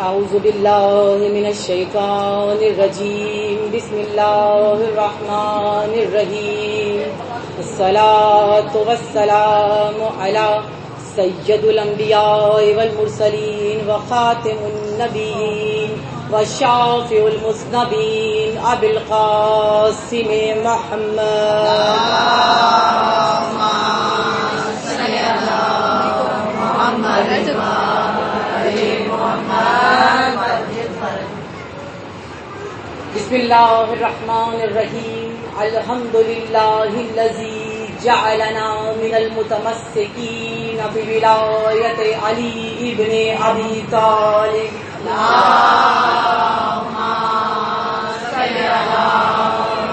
اعوذ باللہ من الشیطان الرجیم بسم اللہ الرحمن الرحیم الصلاۃ والسلام علی سید الانبیاء والمرسلین وخاتم النبیین وشافع المذنبین ابی القاسم بسم اللہ الرحمن الرحیم الحمد للہ الذی جعلنا من المتمسکین بولایت علی ابن ابی طالب اللہم صلی علی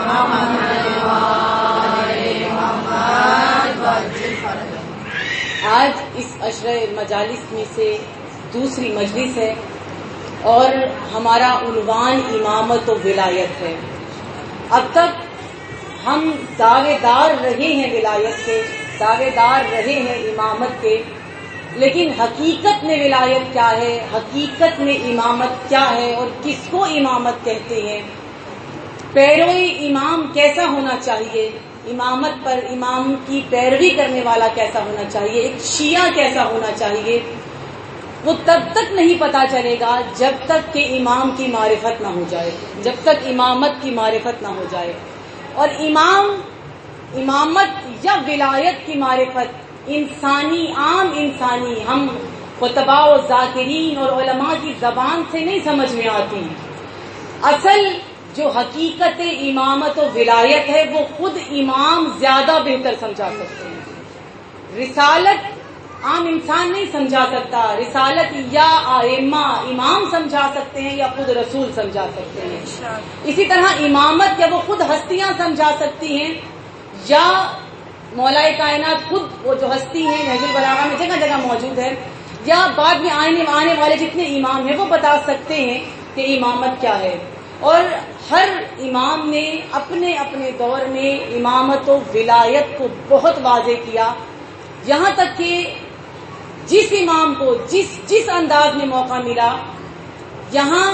محمد وآل محمد. آج اس عشرہ مجالس میں سے دوسری مجلس ہے اور ہمارا عنوان امامت و ولایت ہے. اب تک ہم دعوے دار رہے ہیں ولایت کے، دعوے دار رہے ہیں امامت کے، لیکن حقیقت میں ولایت کیا ہے، حقیقت میں امامت کیا ہے اور کس کو امامت کہتے ہیں، پیروی امام کیسا ہونا چاہیے، امامت پر امام کی پیروی کرنے والا کیسا ہونا چاہیے، ایک شیعہ کیسا ہونا چاہیے، وہ تب تک نہیں پتا چلے گا جب تک کہ امام کی معرفت نہ ہو جائے، جب تک امامت کی معرفت نہ ہو جائے. اور امامت یا ولایت کی معرفت عام انسانی ہم خطباء و ذاکرین اور علماء کی زبان سے نہیں سمجھ میں آتی. اصل جو حقیقت امامت و ولایت ہے وہ خود امام زیادہ بہتر سمجھا سکتے ہیں. رسالت عام انسان نہیں سمجھا سکتا، رسالت یا ائمہ امام سمجھا سکتے ہیں یا خود رسول سمجھا سکتے ہیں. اسی طرح امامت یا وہ خود ہستیاں سمجھا سکتی ہیں یا مولا کائنات خود وہ جو ہستی ہیں نہج البلاغہ میں جگہ جگہ موجود ہے، یا بعد میں آنے والے جتنے امام ہیں وہ بتا سکتے ہیں کہ امامت کیا ہے. اور ہر امام نے اپنے اپنے دور میں امامت و ولایت کو بہت واضح کیا، یہاں تک کہ جس امام کو جس انداز میں موقع ملا، یہاں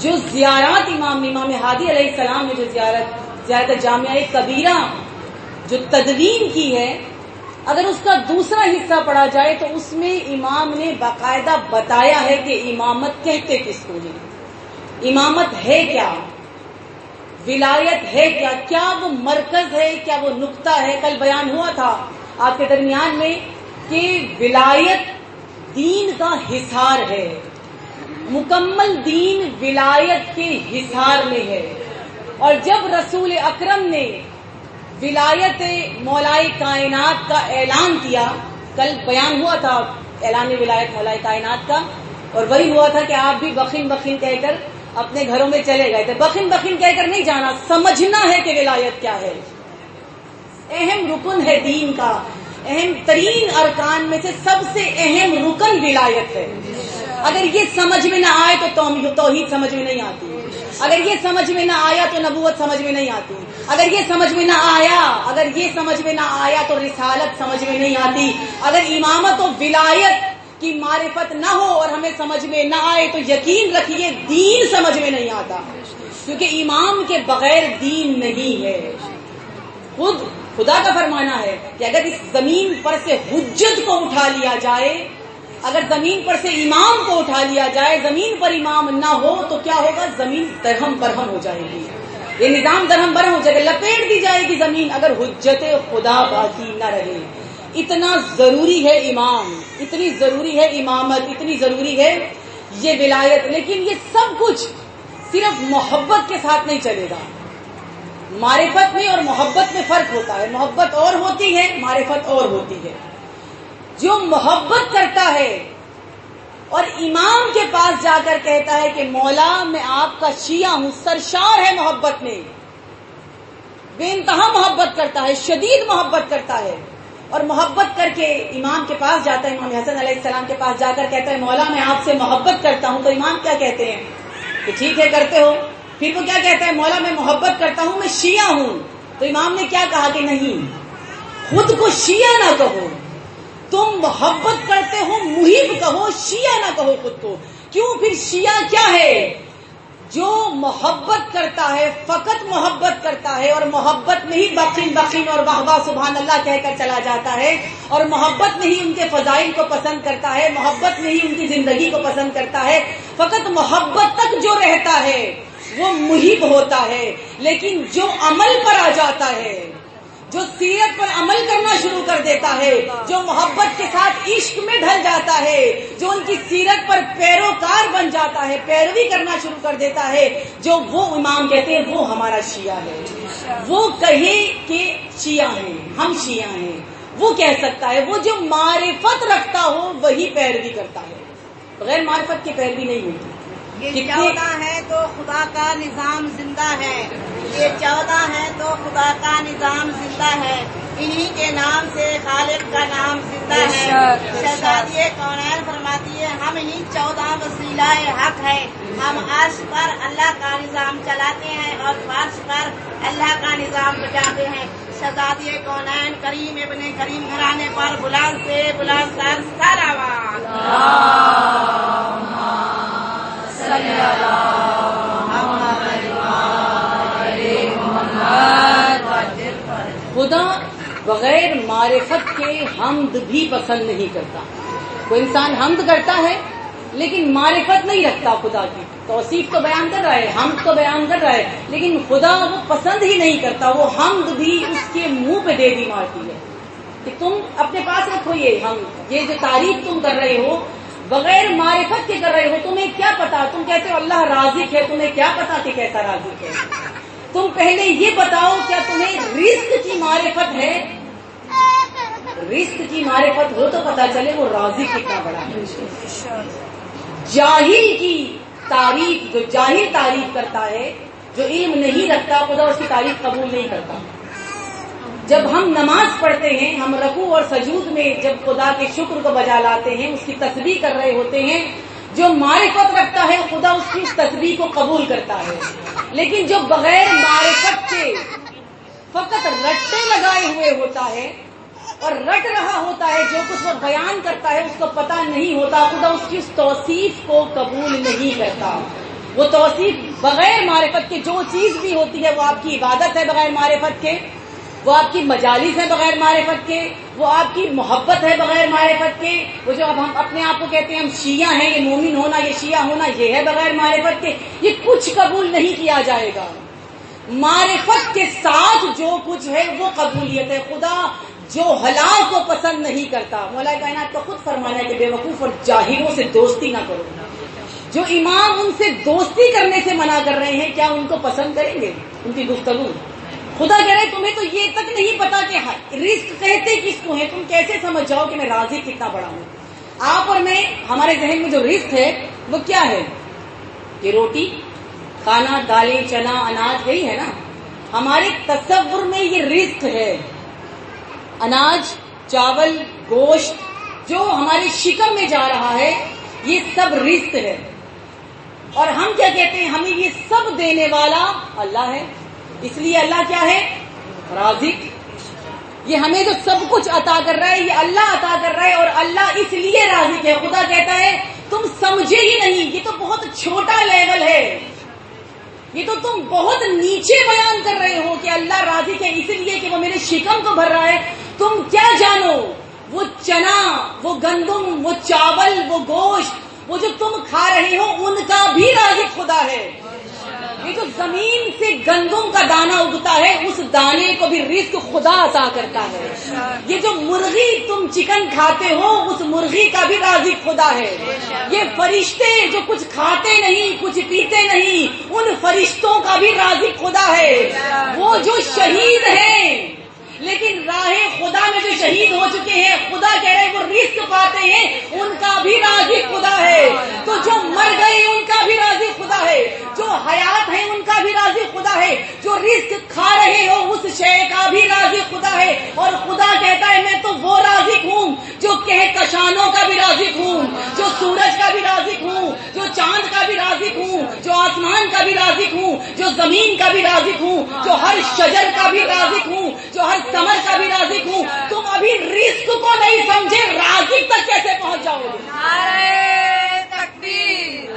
جو زیارات امام ہادی علیہ السلام نے جو زیارت جامعہ کبیرہ جو تدوین کی ہے، اگر اس کا دوسرا حصہ پڑھا جائے تو اس میں امام نے باقاعدہ بتایا ہے کہ امامت کہتے کس کو ہے، امامت ہے کیا، ولایت ہے کیا، کیا وہ مرکز ہے، کیا وہ نقطہ ہے. کل بیان ہوا تھا آپ کے درمیان میں کہ ولایت دین کا حصار ہے، مکمل دین ولایت کے حصار میں ہے. اور جب رسول اکرم نے ولایت مولائے کائنات کا اعلان کیا، کل بیان ہوا تھا اعلان ولایت مولائے کائنات کا، اور وہی ہوا تھا کہ آپ بھی بخن بخن کہہ کر اپنے گھروں میں چلے گئے تھے. بخن بخن کہہ کر نہیں جانا، سمجھنا ہے کہ ولایت کیا ہے. اہم رکن ہے دین کا، اہم ترین ارکان میں سے سب سے اہم رکن ولایت ہے. اگر یہ سمجھ میں نہ آئے تو توحید سمجھ میں نہیں آتی، اگر یہ سمجھ میں نہ آیا تو نبوت سمجھ میں نہیں آتی، اگر یہ سمجھ میں نہ آیا تو رسالت سمجھ میں نہیں آتی. اگر امامت و ولایت کی معرفت نہ ہو اور ہمیں سمجھ میں نہ آئے تو یقین رکھیے دین سمجھ میں نہیں آتا، کیونکہ امام کے بغیر دین نہیں ہے. خود خدا کا فرمانا ہے کہ اگر اس زمین پر سے حجت کو اٹھا لیا جائے، اگر زمین پر سے امام کو اٹھا لیا جائے، زمین پر امام نہ ہو تو کیا ہوگا، زمین درہم برہم ہو جائے گی، یہ نظام درہم برہم ہو جائے گا، لپیٹ دی جائے گی زمین اگر حجت خدا باقی نہ رہے. اتنا ضروری ہے امام، اتنی ضروری ہے امامت، اتنی ضروری ہے یہ ولایت. لیکن یہ سب کچھ صرف محبت کے ساتھ نہیں چلے گا. معرفت میں اور محبت میں فرق ہوتا ہے، محبت اور ہوتی ہے، معرفت اور ہوتی ہے. جو محبت کرتا ہے اور امام کے پاس جا کر کہتا ہے کہ مولا میں آپ کا شیعہ ہوں، سرشار ہے محبت میں، بے انتہا محبت کرتا ہے، شدید محبت کرتا ہے، اور محبت کر کے امام کے پاس جاتا ہے، امام حسن علیہ السلام کے پاس جا کر کہتا ہے مولا میں آپ سے محبت کرتا ہوں، تو امام کیا کہتے ہیں کہ ٹھیک ہے کرتے ہو. پھر وہ کیا کہتا ہے مولا میں محبت کرتا ہوں، میں شیعہ ہوں، تو امام نے کیا کہا کہ نہیں، خود کو شیعہ نہ کہو، تم محبت کرتے ہو محب کہو، شیعہ نہ کہو خود کو، کیوں پھر شیعہ کیا ہے؟ جو محبت کرتا ہے، فقط محبت کرتا ہے، اور محبت میں ہی بخین بخین اور واہ واہ سبحان اللہ کہہ کر چلا جاتا ہے، اور محبت میں ہی ان کے فضائل کو پسند کرتا ہے، محبت میں ہی ان کی زندگی کو پسند کرتا ہے، فقط محبت تک جو رہتا ہے وہ محب ہوتا ہے۔ لیکن جو عمل پر آ جاتا ہے، جو سیرت پر عمل کرنا شروع کر دیتا ہے، جو محبت کے ساتھ عشق میں ڈھل جاتا ہے، جو ان کی سیرت پر پیروکار بن جاتا ہے، پیروی کرنا شروع کر دیتا ہے، جو وہ امام کہتے ہیں وہ ہمارا شیعہ ہے۔ وہ کہے کہ شیعہ ہیں، ہم شیعہ ہیں، وہ کہہ سکتا ہے۔ وہ جو معرفت رکھتا ہو وہی پیروی کرتا ہے، بغیر معرفت کی پیروی نہیں ہوتی۔ یہ 14 ہے تو خدا کا نظام زندہ ہے، یہ 14 ہے تو خدا کا نظام زندہ ہے، انہی کے نام سے خالق کا نام زندہ ہے۔ شہزادی کونین فرماتی ہے ہم ہی 14 وسیلہ حق ہے، ہم عرش پر اللہ کا نظام چلاتے ہیں اور فرش پر اللہ کا نظام بجاتے ہیں۔ شہزادی کونین کریم ابن کریم گھرانے پر بلند سے بلند سر آواز خدا بغیر معرفت کے حمد بھی پسند نہیں کرتا۔ کوئی انسان حمد کرتا ہے لیکن معرفت نہیں رکھتا، خدا کی توصیف تو بیان کر رہا ہے، حمد تو بیان کر رہا ہے، لیکن خدا وہ پسند ہی نہیں کرتا۔ وہ حمد بھی اس کے منہ پہ دے دی مارتی ہے کہ تم اپنے پاس رکھو یہ حمد، یہ جو تعریف تم کر رہے ہو بغیر معرفت کے کر رہے ہو۔ تمہیں کیا پتا؟ تم کہتے ہو اللہ رازق ہے، تمہیں کیا پتا کہ کیسا رازق ہے؟ تم پہلے یہ بتاؤ کیا تمہیں رزق کی معرفت ہے؟ رزق کی معرفت ہو تو پتا چلے وہ رازق کتنا بڑا ہے۔ جاہل کی تعریف، جو جاہل تعریف کرتا ہے، جو علم نہیں رکھتا، خدا اس کی تعریف قبول نہیں کرتا۔ جب ہم نماز پڑھتے ہیں، ہم رکوع اور سجود میں جب خدا کے شکر کو بجا لاتے ہیں، اس کی تسبیح کر رہے ہوتے ہیں، جو معرفت رکھتا ہے خدا اس کی تسبیح کو قبول کرتا ہے۔ لیکن جو بغیر معرفت کے فقط رٹے لگائے ہوئے ہوتا ہے اور رٹ رہا ہوتا ہے، جو کچھ وہ بیان کرتا ہے اس کو پتہ نہیں ہوتا، خدا اس کی اس توصیف کو قبول نہیں کرتا۔ وہ توصیف بغیر معرفت کے جو چیز بھی ہوتی ہے، وہ آپ کی عبادت ہے بغیر معرفت کے، وہ آپ کی مجالس ہے بغیر معرفت کے، وہ آپ کی محبت ہے بغیر معرفت کے، وہ جو اب ہم اپنے آپ کو کہتے ہیں ہم شیعہ ہیں، یہ مومن ہونا، یہ شیعہ ہونا، یہ ہے بغیر معرفت کے، یہ کچھ قبول نہیں کیا جائے گا۔ معرفت کے ساتھ جو کچھ ہے وہ قبولیت ہے۔ خدا جو حلال کو پسند نہیں کرتا، مولا کائنات کا خود فرمانا ہے کہ بے وقوف اور جاہلوں سے دوستی نہ کرو۔ جو امام ان سے دوستی کرنے سے منع کر رہے ہیں، کیا ان کو پسند کریں گے ان کی گفتگو؟ خدا کہہ رہے تمہیں تو یہ تک نہیں پتا کہ رزق کہتے کس کو ہے، تم کیسے سمجھ جاؤ کہ میں رازق کتنا بڑا ہوں؟ آپ اور میں، ہمارے ذہن میں جو رزق ہے وہ کیا ہے؟ یہ روٹی، کھانا، دالیں، چنا، اناج، یہی ہے نا۔ ہمارے تصور میں یہ رزق ہے، اناج، چاول، گوشت جو ہمارے شکم میں جا رہا ہے، یہ سب رزق ہے۔ اور ہم کیا کہتے ہیں؟ ہمیں یہ سب دینے والا اللہ ہے، اس لیے اللہ کیا ہے؟ رازق۔ یہ ہمیں جو سب کچھ عطا کر رہا ہے یہ اللہ عطا کر رہا ہے، اور اللہ اس لیے رازق ہے۔ خدا کہتا ہے تم سمجھے ہی نہیں، یہ تو بہت چھوٹا لیول ہے، یہ تو تم بہت نیچے بیان کر رہے ہو کہ اللہ رازق ہے اس لیے کہ وہ میرے شکم کو بھر رہا ہے۔ تم کیا جانو وہ چنا، وہ گندم، وہ چاول، وہ گوشت، وہ جو تم کھا رہے ہو ان کا بھی رازق خدا ہے۔ یہ جو زمین سے گندم کا دانہ اگتا ہے اس دانے کو بھی رزق خدا عطا کرتا ہے۔ یہ جو مرغی تم چکن کھاتے ہو اس مرغی کا بھی رازق خدا ہے۔ یہ فرشتے جو کچھ کھاتے نہیں، کچھ پیتے نہیں، ان فرشتوں کا بھی رازق خدا ہے۔ وہ جو شہید ہیں لیکن راہ خدا میں جو شہید ہو چکے ہیں، خدا کہہ رہے ہیں وہ رزق پاتے ہیں، ان کا بھی رازق خدا ہے۔ تو جو مر گئے ان کا بھی رازق خدا ہے، جو حیات ہیں ان کا بھی رازق خدا ہے، جو رزق کھا رہے ہو اس شے کا بھی رازق خدا ہے۔ اور خدا کہتا ہے میں تو وہ رازق ہوں جو کہکشانوں کا بھی رازق ہوں، جو سورج کا بھی رازق ہوں، جو چاند کا بھی رازق ہوں، جو آسمان کا بھی رازق ہوں، جو زمین کا بھی رازق ہوں، جو ہر شجر کا بھی رازق ہوں، جو ہر ثمر کا بھی رازق ہوں۔ تم ابھی رزق کو نہیں سمجھے، رازق تک کیسے پہنچ جاؤ گے؟ نعرہ تکبیر،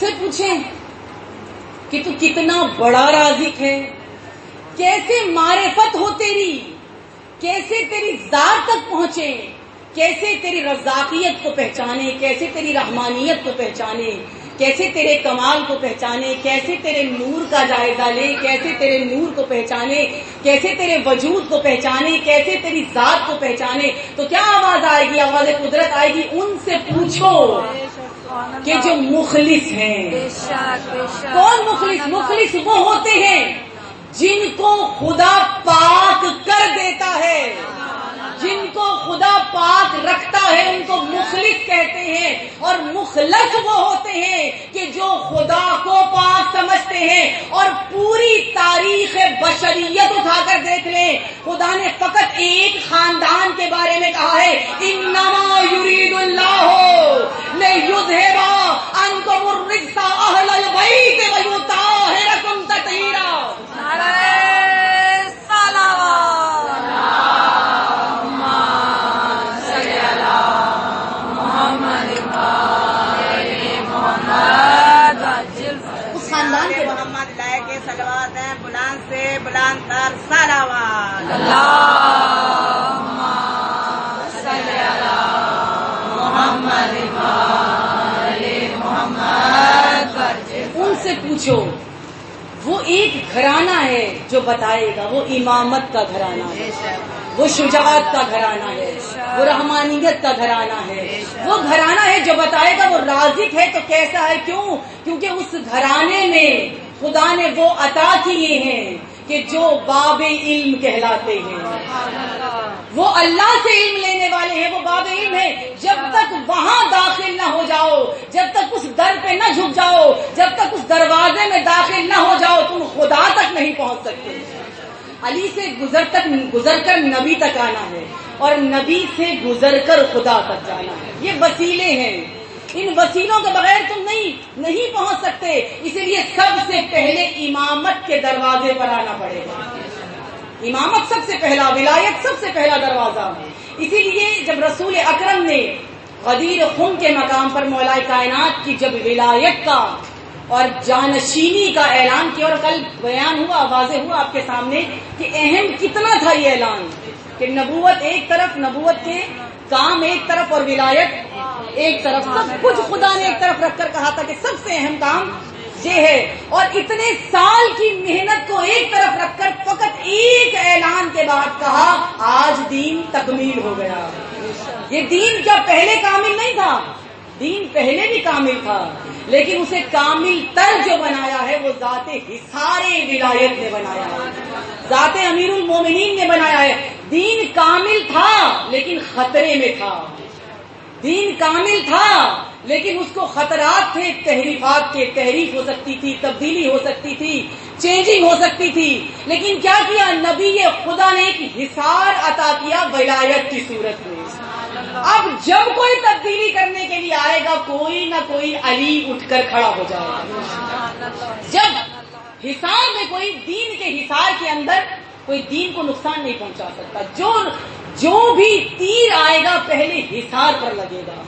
سے پوچھیں کہ تو کتنا بڑا رازق ہے، کیسے معرفت ہو تیری، کیسے تیری ذات تک پہنچے، کیسے تیری رزاقیت کو پہچانے، کیسے تیری رحمانیت کو پہچانے، کیسے تیرے کمال کو پہچانے، کیسے تیرے نور کا جائزہ لے، کیسے تیرے نور کو پہچانے، کیسے تیرے وجود کو پہچانے، کیسے تیری ذات کو پہچانے. تو کیا آواز آئے گی؟ آواز قدرت آئے گی. ان سے پوچھو کہ جو مخلص ہیں. کون مخلص؟ مخلص وہ ہوتے ہیں جن کو خدا پاک کر دیتا ہے، جن کو خدا پاک رکھتا ہے ان کو مخلص کہتے ہیں. اور مخلص وہ ہوتے ہیں کہ جو خدا کو پاک سمجھتے ہیں. اور پوری تاریخ بشریت اٹھا کر دیکھ لیں، خدا نے فقط ایک خاندان کے بارے میں کہا ہے، انما یرید اللہ لیذھب عنکم الرجس اہل البیت ویطہرکم تطہیرا. محمد لائے کے صلوات ہیں، بلند سے بلند تر صلوات. اللہم صلی علی محمد محمد. ان سے پوچھو، وہ ایک گھرانہ ہے جو بتائے گا، وہ امامت کا گھرانہ ہے، وہ شجاعت کا گھرانہ ہے، وہ رحمانیت کا گھرانہ ہے، وہ گھرانہ ہے جو بتائے گا وہ رازق ہے. تو کیسا ہے؟ کیوں؟ کیونکہ اس گھرانے میں خدا نے وہ عطا کیے ہیں کہ جو باب علم کہلاتے ہیں، وہ اللہ سے علم لینے والے ہیں، وہ باب علم ہے. جب تک وہاں داخل نہ ہو جاؤ، جب تک اس در پہ نہ جھک جاؤ، جب تک اس دروازے میں داخل نہ ہو جاؤ، تم خدا تک نہیں پہنچ سکتے. علی سے گزر کر نبی تک آنا ہے، اور نبی سے گزر کر خدا تک جانا ہے. یہ وسیلے ہیں، ان وسیلوں کے بغیر تم نہیں پہنچ سکتے. اسی لیے سب سے پہلے امامت کے دروازے پر آنا پڑے گا. امامت سب سے پہلا، ولایت سب سے پہلا دروازہ. اسی لیے جب رسول اکرم نے غدیر خم کے مقام پر مولا کائنات کی جب ولایت کا اور جانشینی کا اعلان کیا، اور کل بیان ہوا، واضح ہوا آپ کے سامنے کہ اہم کتنا تھا یہ اعلان، کہ نبوت ایک طرف، نبوت کے کام ایک طرف، اور ولایت ایک طرف. سب کچھ خدا نے ایک طرف رکھ کر کہا تھا کہ سب سے اہم کام یہ ہے. اور اتنے سال کی محنت کو ایک طرف رکھ کر فقط ایک اعلان کے بعد کہا آج دین تکمیل ہو گیا. یہ دین کیا پہلے کامل نہیں تھا؟ دین پہلے بھی کامل تھا، لیکن اسے کامل تر جو بنایا ہے وہ ذات حصار ولایت نے بنایا ہے، ذات امیر المومنین نے بنایا ہے. دین کامل تھا لیکن خطرے میں تھا. دین کامل تھا لیکن اس کو خطرات تھے، تحریفات کے. تحریف ہو سکتی تھی، تبدیلی ہو سکتی تھی، چینجنگ ہو سکتی تھی. لیکن کیا کیا نبی خدا نے؟ ایک حصار عطا کیا ولایت کی صورت میں. اب جب کوئی تبدیلی کرنے کے لیے آئے گا، کوئی نہ کوئی علی اٹھ کر کھڑا ہو جائے گا. جب حصار میں کوئی دین کے حصار کے اندر کوئی دین کو نقصان نہیں پہنچا سکتا. جو بھی تیر آئے گا پہلے حصار پر لگے گا،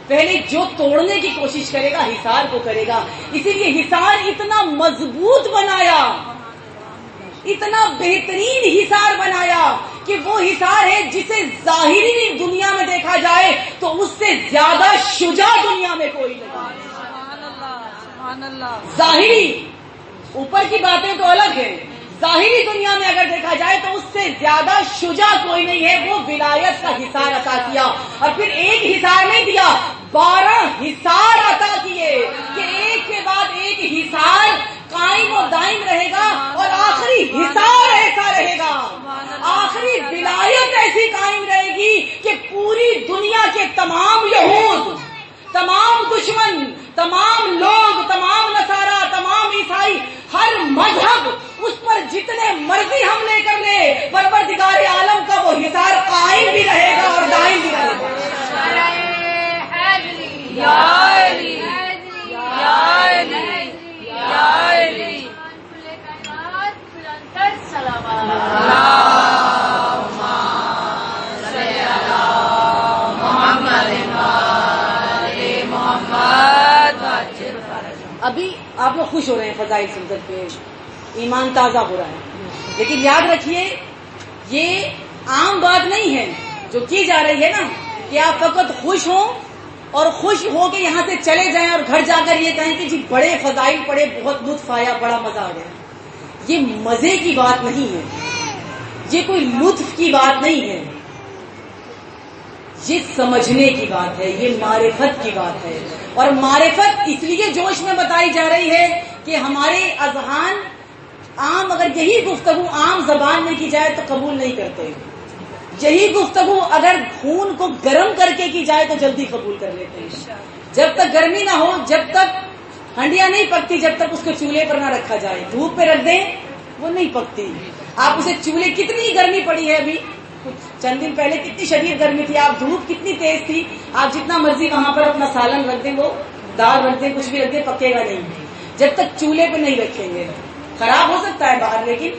پہلے جو توڑنے کی کوشش کرے گا حصار کو کرے گا. اسی لیے حصار اتنا مضبوط بنایا، اتنا بہترین حصار بنایا کہ وہ حصار ہے جسے ظاہری دنیا میں دیکھا جائے تو اس سے زیادہ شجاع دنیا میں کوئی نہیں. ظاہری اوپر کی باتیں تو الگ ہیں، ظاہری دنیا میں اگر دیکھا جائے تو اس سے زیادہ شجاع کوئی نہیں ہے. وہ ولایت کا حصار عطا کیا، اور پھر ایک حصار نہیں دیا، 12 حصار عطا کیے کہ ایک کے بعد ایک حصار قائم و دائم رہے گا، اور آخری حصار ایسا رہے گا، آخری ولایت ایسی قائم رہے گی کہ پوری دنیا کے تمام یہود، تمام دشمن، تمام لوگ، تمام نصارا، تمام عیسائی، ہر مذہب اس پر جتنے مرضی حملے کر لے، پروردگار عالم کا وہ حصار قائم بھی رہے گا اور دائم بھی رہے گا. لوگ خوش ہو رہے ہیں فضائل سن کر کے، ایمان تازہ ہو رہا ہے، لیکن یاد رکھیے یہ عام بات نہیں ہے جو کی جا رہی ہے نا کہ آپ فقط خوش ہوں اور خوش ہو کے یہاں سے چلے جائیں اور گھر جا کر یہ کہیں کہ جی بڑے فضائل پڑے، بہت لطف آیا، بڑا مزہ آ گیا۔ یہ مزے کی بات نہیں ہے، یہ کوئی لطف کی بات نہیں ہے، یہ سمجھنے کی بات ہے، یہ معرفت کی بات ہے۔ اور معرفت اس لیے جوش میں بتائی جا رہی ہے کہ ہمارے اذہان عام اگر یہی گفتگو عام زبان میں کی جائے تو قبول نہیں کرتے، یہی گفتگو اگر خون کو گرم کر کے کی جائے تو جلدی قبول کر لیتے ہیں۔ جب تک گرمی نہ ہو، جب تک ہنڈیاں نہیں پکتی، جب تک اس کو چولہے پر نہ رکھا جائے، دھوپ پہ رکھ دیں وہ نہیں پکتی۔ آپ اسے چولہے، کتنی گرمی پڑی ہے ابھی کچھ چند دن پہلے، کتنی شدید گرمی تھی، آپ دھوپ کتنی تیز تھی، آپ جتنا مرضی وہاں پر اپنا سالن رکھ دیں، وہ دال رکھ دیں، کچھ بھی رکھ دیں، پکے گا نہیں جب تک چولہے پہ نہیں رکھیں گے۔ خراب ہو سکتا ہے باہر، لیکن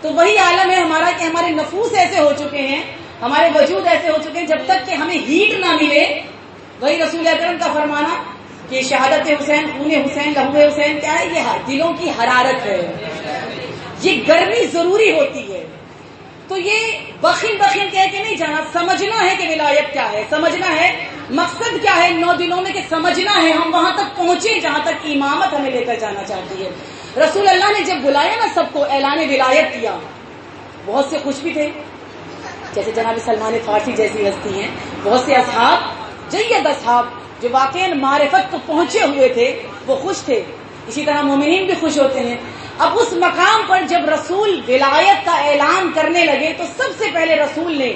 تو وہی عالم ہے ہمارا کہ ہمارے نفوس ایسے ہو چکے ہیں، ہمارے وجود ایسے ہو چکے ہیں، جب تک کہ ہمیں ہیٹ نہ ملے، وہی رسول اکرم کا فرمانا کہ شہادت حسین، خون حسین، لہو حسین کیا ہے؟ یہ دلوں کی حرارت ہے، یہ گرمی ضروری ہوتی ہے۔ تو یہ بخن بخن کہہ کے نہیں جانا، سمجھنا ہے کہ ولایت کیا ہے، سمجھنا ہے مقصد کیا ہے 9 دنوں میں، کہ سمجھنا ہے ہم وہاں تک پہنچے جہاں تک امامت ہمیں لے کر جانا چاہتی ہے۔ رسول اللہ نے جب بلایا نا سب کو، اعلان ولایت کیا، بہت سے خوش بھی تھے، جیسے جناب سلمان فارسی جیسی ہستی ہیں، بہت سے اصحاب، جید اصحاب جو واقعا معرفت کو پہنچے ہوئے تھے وہ خوش تھے، اسی طرح مومنین بھی خوش ہوتے ہیں۔ اب اس مقام پر جب رسول ولایت کا اعلان کرنے لگے تو سب سے پہلے رسول نے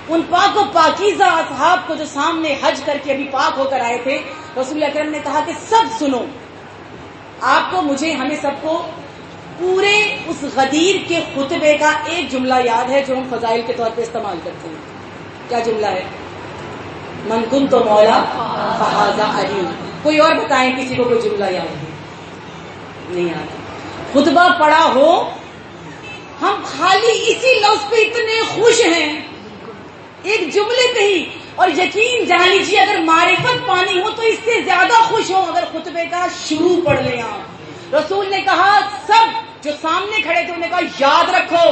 ان پاک و پاکیزہ اصحاب کو جو سامنے حج کر کے ابھی پاک ہو کر آئے تھے، رسول اکرم نے کہا کہ سب سنو، آپ کو، مجھے، ہمیں سب کو پورے اس غدیر کے خطبے کا ایک جملہ یاد ہے جو ہم فضائل کے طور پہ استعمال کرتے ہیں۔ کیا جملہ ہے؟ من کنت مولا فہذا علی۔ کوئی اور بتائیں کسی کو کوئی جملہ یاد ہے؟ نہیں آتا۔ خطبہ پڑا ہو، ہم خالی اسی لفظ پہ اتنے خوش ہیں، ایک جملے پہ ہی، اور یقین جان لیجیے اگر معرفت پانی ہو تو اس سے زیادہ خوش ہو اگر خطبے کا شروع پڑھ لیں آپ۔ رسول نے کہا، سب جو سامنے کھڑے تھے انہوں نے کہا یاد رکھو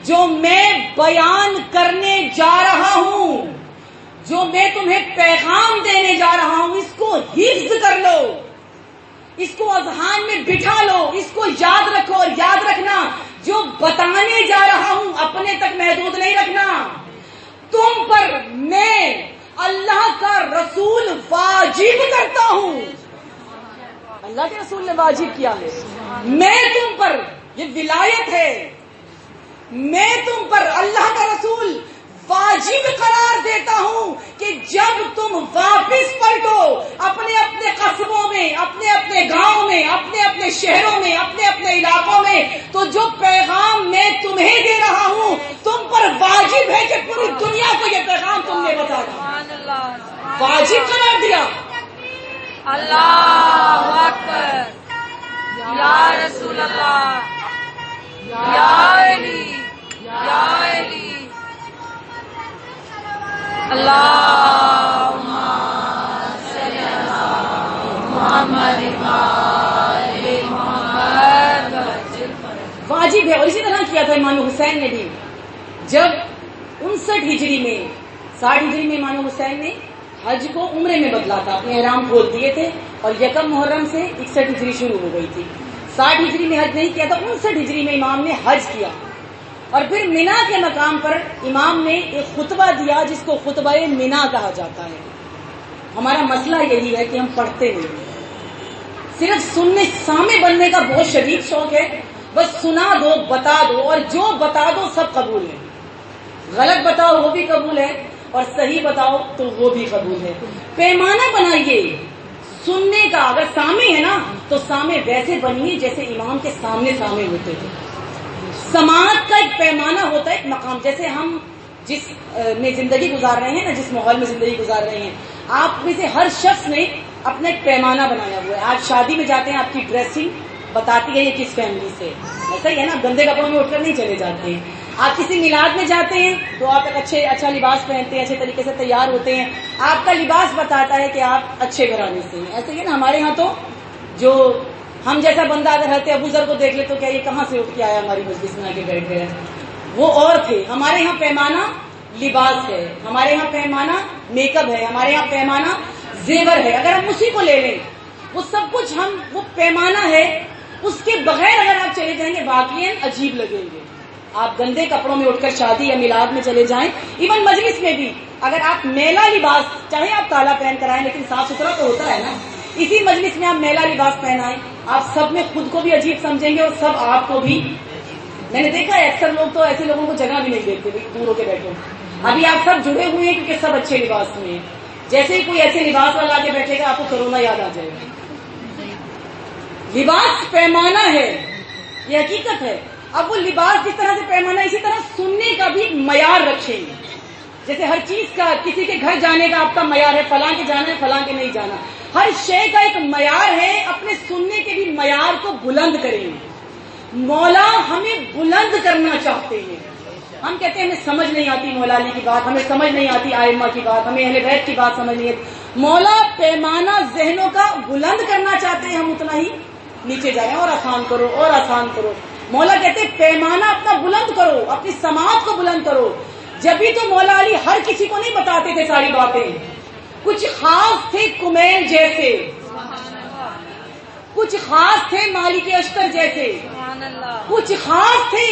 جو میں بیان کرنے جا رہا ہوں، جو میں تمہیں پیغام دینے جا رہا ہوں، اس کو حفظ کر لو، اس کو اذہان میں بٹھا لو، اس کو یاد رکھو، اور یاد رکھنا جو بتانے جا رہا ہوں اپنے تک محدود نہیں رکھنا، تم پر میں اللہ کا رسول واجب کرتا ہوں۔ اللہ کے رسول نے واجب کیا ہے، میں تم پر، یہ ولایت ہے، میں تم پر اللہ کا رسول واجب قرار دیتا ہوں کہ جب تم واپس پلٹو اپنے اپنے قصبوں میں، اپنے اپنے گاؤں میں، اپنے اپنے شہروں میں، اپنے اپنے علاقوں میں، تو جو پیغام میں تمہیں دے رہا ہوں تم پر واجب ہے کہ پوری دنیا کو یہ پیغام تم نے بتانا، واجب قرار دیا۔ اللہ اکبر، یا رسول اللہ، یا علی، یا علی، اللہم صلی علی محمد وآل محمد۔ واجب ہے، اور اسی طرح کیا تھا امام حسین نے بھی، جب 59 ہجری میں، 60 ہجری میں امام حسین نے حج کو عمرے میں بدلا تھا، اپنے احرام کھول دیے تھے، اور یکم محرم سے 61 ہجری شروع ہو گئی تھی۔ 60 ہجری میں حج نہیں کیا تھا، 59 ہجری میں امام نے حج کیا، اور پھر مینا کے مقام پر امام نے ایک خطبہ دیا جس کو خطبہ مینا کہا جاتا ہے۔ ہمارا مسئلہ یہی ہے کہ ہم پڑھتے نہیں، صرف سننے، سامع بننے کا بہت شدید شوق ہے، بس سنا دو، بتا دو، اور جو بتا دو سب قبول ہے، غلط بتاؤ وہ بھی قبول ہے، اور صحیح بتاؤ تو وہ بھی قبول ہے۔ پیمانہ بنائیے سننے کا، اگر سامع ہے نا تو سامع ویسے بنیے جیسے امام کے سامنے سامع ہوتے تھے۔ سماعت کا ایک پیمانہ ہوتا ہے، ایک مقام، جیسے ہم جس میں زندگی گزار رہے ہیں نا، جس ماحول میں زندگی گزار رہے ہیں، آپ میں سے ہر شخص نے اپنا ایک پیمانہ بنایا ہوا ہے۔ آپ شادی میں جاتے ہیں، آپ کی ڈریسنگ بتاتی ہے یہ کس فیملی سے، ایسا ہی ہے نا، گندے کپڑوں میں اٹھ کر نہیں چلے جاتے ہیں۔ آپ کسی میلاد میں جاتے ہیں تو آپ ایک اچھا لباس پہنتے ہیں، اچھے طریقے سے تیار ہوتے ہیں، آپ کا لباس بتاتا ہے کہ آپ اچھے گھرانے سے ہیں۔ ایسے ہی ہے نا، ہمارے ہاں تو جو ہم جیسا بندہ اگر حضرت ابو ذر کو دیکھ لے تو کیا یہ کہاں سے اٹھ کے آیا ہماری مجلس میں آ کے بیٹھ گیا؟ وہ اور تھے. ہمارے یہاں پیمانہ لباس ہے, ہمارے یہاں پیمانہ میک اپ ہے, ہمارے یہاں پیمانہ زیور ہے. اگر ہم اسی کو لے لیں, وہ سب کچھ وہ پیمانہ ہے, اس کے بغیر اگر آپ چلے جائیں گے واقعی عجیب لگیں گے. آپ گندے کپڑوں میں اٹھ کر شادی یا میلاد میں چلے جائیں, ایون مجلس میں بھی اگر آپ میلا لباس, چاہے آپ کالا پہن کر آئیں لیکن صاف ستھرا تو ہوتا ہے نا, اسی مجلس میں آپ میلا لباس پہنائیں, آپ سب میں خود کو بھی عجیب سمجھیں گے اور سب آپ کو بھی. میں نے دیکھا ہے اکثر لوگ تو ایسے لوگوں کو جگہ بھی نہیں دیتے, دور ہو کے بیٹھو. ابھی آپ سب جڑے ہوئے ہیں کیونکہ سب اچھے لباس میں ہیں. جیسے ہی کوئی ایسے لباس والا کے بیٹھے گا آپ کو کرونا یاد آ جائے گا. لباس پیمانہ ہے, یہ حقیقت ہے. اب وہ لباس جس طرح سے پیمانہ, اسی طرح سننے کا بھی معیار رکھیں گے. جیسے ہر چیز کا, کسی کے گھر جانے کا آپ کا معیار ہے, فلاں کے جانا ہے, فلاں کے نہیں جانا. ہر شے کا ایک معیار ہے, اپنے سننے کے بھی معیار کو بلند کریں گے. مولا ہمیں بلند کرنا چاہتے ہیں. ہم کہتے ہیں ہمیں سمجھ نہیں آتی مولا علی کی بات, ہمیں سمجھ نہیں آتی آئمہ کی بات, ہمیں اہل بیت کی بات سمجھ نہیں آتی. مولا پیمانہ ذہنوں کا بلند کرنا چاہتے ہیں, ہم اتنا ہی نیچے جائیں اور آسان کرو اور آسان کرو. مولا کہتے ہیں پیمانہ اپنا بلند کرو, اپنی سماعت کو بلند کرو. جبھی تو مولا علی ہر کسی کو نہیں بتاتے تھے ساری باتیں. کچھ خاص تھے کمیل جیسے, کچھ خاص تھے مالک اشتر جیسے, کچھ خاص تھے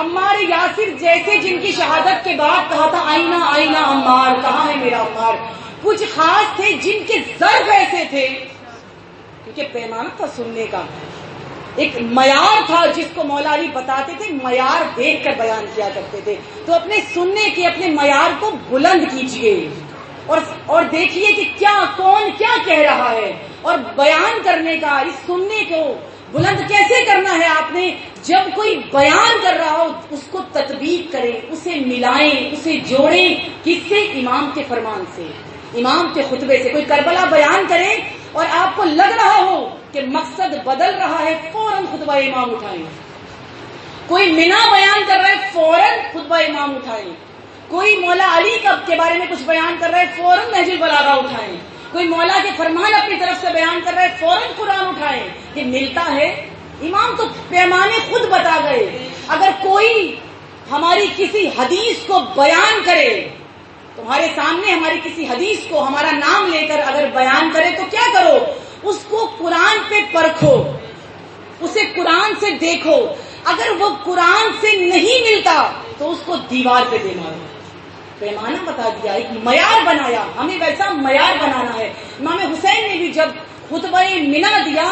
عمار یاسر جیسے جن کی شہادت کے بعد کہا تھا آئینہ آئینہ عمار, کہاں ہے میرا عمار. کچھ خاص تھے جن کے ضرب ایسے تھے, کیونکہ پیمانہ تھا سننے کا, ایک معیار تھا جس کو مولا علی بتاتے تھے, معیار دیکھ کر بیان کیا کرتے تھے. تو اپنے سننے کے اپنے معیار کو بلند کیجیے اور دیکھیے کہ کیا کون کیا کہہ رہا ہے, اور بیان کرنے کا اس سننے کو بلند کیسے کرنا ہے. آپ نے جب کوئی بیان کر رہا ہو اس کو تطبیق کریں, اسے ملائیں, اسے جوڑیں. کس سے؟ امام کے فرمان سے, امام کے خطبے سے. کوئی کربلا بیان کریں اور آپ کو لگ رہا ہو کہ مقصد بدل رہا ہے, فوراً خطبہ امام اٹھائیں. کوئی منا بیان کر رہا ہے, فوراً خطبہ امام اٹھائیں. کوئی مولا علی کے بارے میں کچھ بیان کر رہا ہے, فوراً نہج البلاغہ اٹھائیں. کوئی مولا کے فرمان اپنی طرف سے بیان کر رہا ہے, فوراً قرآن اٹھائیں. یہ ملتا ہے. امام تو پیمانے خود بتا گئے. اگر کوئی ہماری کسی حدیث کو بیان کرے, تمہارے سامنے ہماری کسی حدیث کو ہمارا نام لے کر اگر بیان کرے تو کیا کرو, اس کو قرآن پہ پرکھو, اسے قرآن سے دیکھو. اگر وہ قرآن سے نہیں ملتا تو اس کو دیوار پہ دے مارو. پیمانہ بتا دیا, ایک معیار بنایا. ہمیں ویسا معیار بنانا ہے. امام حسین نے بھی جب خطبہ منا دیا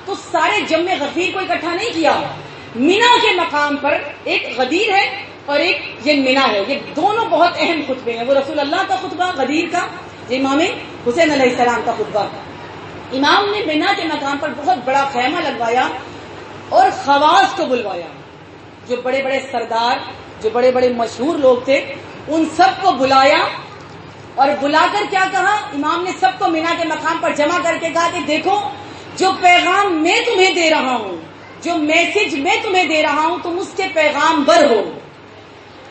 تو سارے جم غفیر کو اکٹھا نہیں کیا. منا کے مقام پر ایک غدیر ہے اور ایک یہ منا ہے, یہ دونوں بہت اہم خطبے ہیں. وہ رسول اللہ کا خطبہ غدیر کا, یہ امام حسین علیہ السلام کا خطبہ. امام نے منا کے مقام پر بہت بڑا خیمہ لگوایا اور خواص کو بلوایا. جو بڑے بڑے سردار, جو بڑے بڑے مشہور لوگ تھے, ان سب کو بلایا اور بلا کر کیا کہا, امام نے سب کو منا کے مقام پر جمع کر کے کہا کہ دیکھو جو پیغام میں تمہیں دے رہا ہوں, جو میسج میں تمہیں دے رہا ہوں, تم اس کے پیغام بر ہو.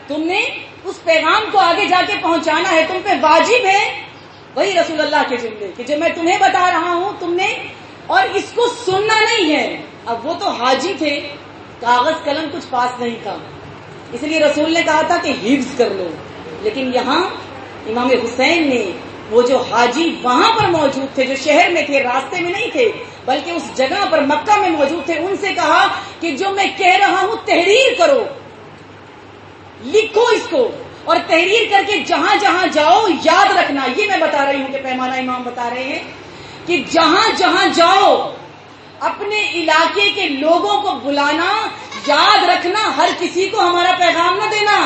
تم نے اس پیغام کو آگے جا کے پہنچانا ہے, تم پہ واجب ہے وہی رسول اللہ کے جملے کہ جو میں تمہیں بتا رہا ہوں تم نے, اور اس کو سننا نہیں ہے. اب وہ تو حاجی تھے, کاغذ قلم کچھ پاس نہیں تھا, اس لیے رسول نے کہا تھا کہ حفظ کر لو. لیکن یہاں امام حسین نے, وہ جو حاجی وہاں پر موجود تھے, جو شہر میں تھے, راستے میں نہیں تھے بلکہ اس جگہ پر مکہ میں موجود تھے, ان سے کہا کہ جو میں کہہ رہا ہوں تحریر کرو, لکھو اس کو, اور تحریر کر کے جہاں جہاں جاؤ یاد رکھنا. یہ میں بتا رہی ہوں کہ پیمانہ امام بتا رہے ہیں کہ جہاں جہاں جاؤ اپنے علاقے کے لوگوں کو بلانا, یاد رکھنا ہر کسی کو ہمارا پیغام نہ دینا.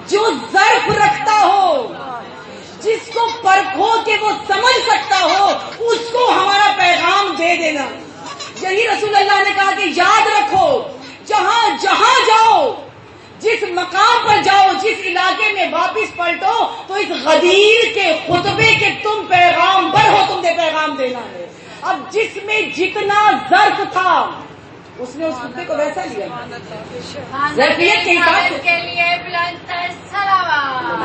جو ظرف رکھتا ہو, جس کو پرکھو کہ وہ سمجھ سکتا ہو, اس کو ہمارا پیغام دے دینا. یہی رسول اللہ نے کہا کہ یاد رکھو جہاں جہاں جاؤ, جس مقام پر جاؤ, جس علاقے میں واپس پلٹو تو اس غدیر کے خطبے کے تم پیغام بر ہو, تم نے پیغام دینا ہے. اب جس میں جتنا ظرف تھا اس نے اس خطبے کو ویسا لیا, ظرفیت کے حساب سے. لیے بلند سلام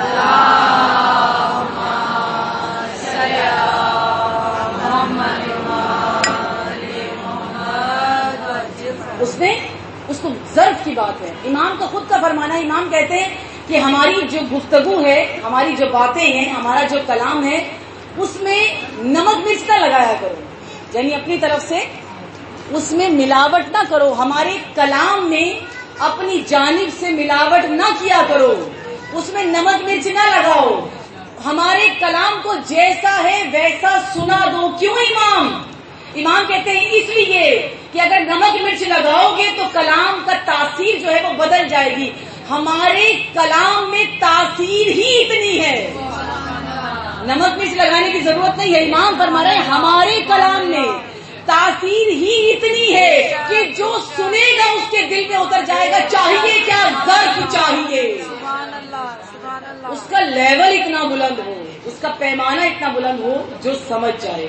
بات ہے. امام کا خود کا فرمانا ہے. امام کہتے ہیں کہ ہماری جو گفتگو ہے، ہماری جو باتیں ہیں، ہمارا جو کلام ہے، اس میں نمک مرچ نہ لگایا کرو، یعنی اپنی طرف سے اس میں ملاوٹ نہ کرو. ہمارے کلام میں اپنی جانب سے ملاوٹ نہ کیا کرو، اس میں نمک مرچ نہ لگاؤ. ہمارے کلام کو جیسا ہے ویسا سنا دو. کیوں امام کہتے ہیں اس لیے کہ اگر نمک مرچ لگاؤ گے تو کلام کا تاثیر جو ہے وہ بدل جائے گی. ہمارے کلام میں تاثیر ہی اتنی ہے، نمک مرچ لگانے کی ضرورت نہیں ہے. امام فرما رہے ہیں ہمارے کلام میں تاثیر ہی اتنی ہے کہ جو سنے گا اس کے دل میں اتر جائے گا. چاہیے کیا؟ ظرف چاہیے. اس کا لیول اتنا بلند ہو، اس کا پیمانہ اتنا بلند ہو جو سمجھ جائے.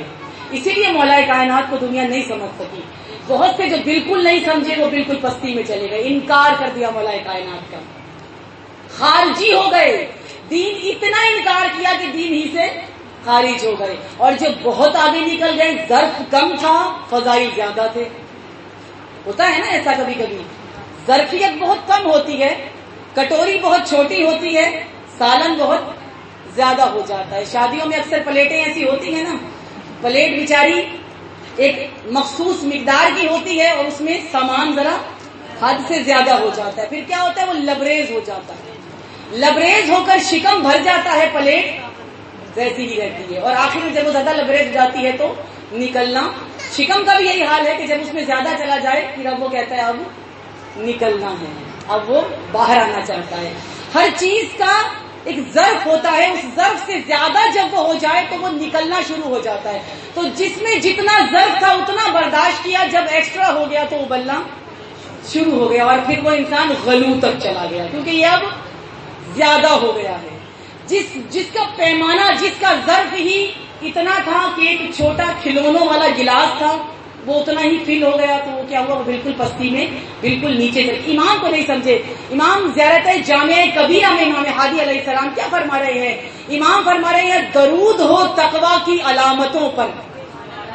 اسی لیے مولا کائنات کو دنیا نہیں سمجھ سکی. بہت سے جو بالکل نہیں سمجھے وہ بالکل پستی میں چلے گئے، انکار کر دیا مولا کائنات کا، خارجی ہو گئے. دین اتنا انکار کیا کہ دین ہی سے خارج ہو گئے. اور جو بہت آگے نکل گئے، ظرف کم تھا فضائل زیادہ تھے. ہوتا ہے نا ایسا کبھی کبھی، ظرفیت بہت کم ہوتی ہے، کٹوری بہت چھوٹی ہوتی ہے، سالن بہت زیادہ ہو جاتا ہے. شادیوں میں اکثر پلیٹیں ایسی ہوتی ہیں نا، پلیٹ بیچاری ایک مخصوص مقدار کی ہوتی ہے اور اس میں سامان ذرا حد سے زیادہ ہو جاتا ہے. پھر کیا ہوتا ہے؟ وہ لبریز ہو جاتا ہے، لبریز ہو کر شکم بھر جاتا ہے، پلیٹ ویسی ہی رہتی ہے. اور آخر میں جب وہ زیادہ لبریز ہو جاتی ہے تو نکلنا، شکم کا بھی یہی حال ہے کہ جب اس میں زیادہ چلا جائے پھر اب وہ کہتا ہے اب نکلنا ہے، اب وہ باہر آنا چاہتا ہے. ہر چیز کا ایک ظرف ہوتا ہے، اس ظرف سے زیادہ جب وہ ہو جائے تو وہ نکلنا شروع ہو جاتا ہے. تو جس میں جتنا ظرف تھا اتنا برداشت کیا، جب ایکسٹرا ہو گیا تو ابلنا شروع ہو گیا اور پھر وہ انسان غلو تک چلا گیا، کیونکہ یہ اب زیادہ ہو گیا ہے. جس کا پیمانہ، جس کا ظرف ہی اتنا تھا کہ ایک چھوٹا کھلونوں والا گلاس تھا، وہ اتنا ہی فل ہو گیا تو وہ کیا ہوا؟ وہ بالکل پستی میں بالکل نیچے چلے. امام کو نہیں سمجھے. امام زیارت جامع کبیرہ میں امام ہادی علیہ السلام کیا فرما رہے ہیں؟ امام فرما رہے ہیں درود ہو تقویٰ کی علامتوں پر.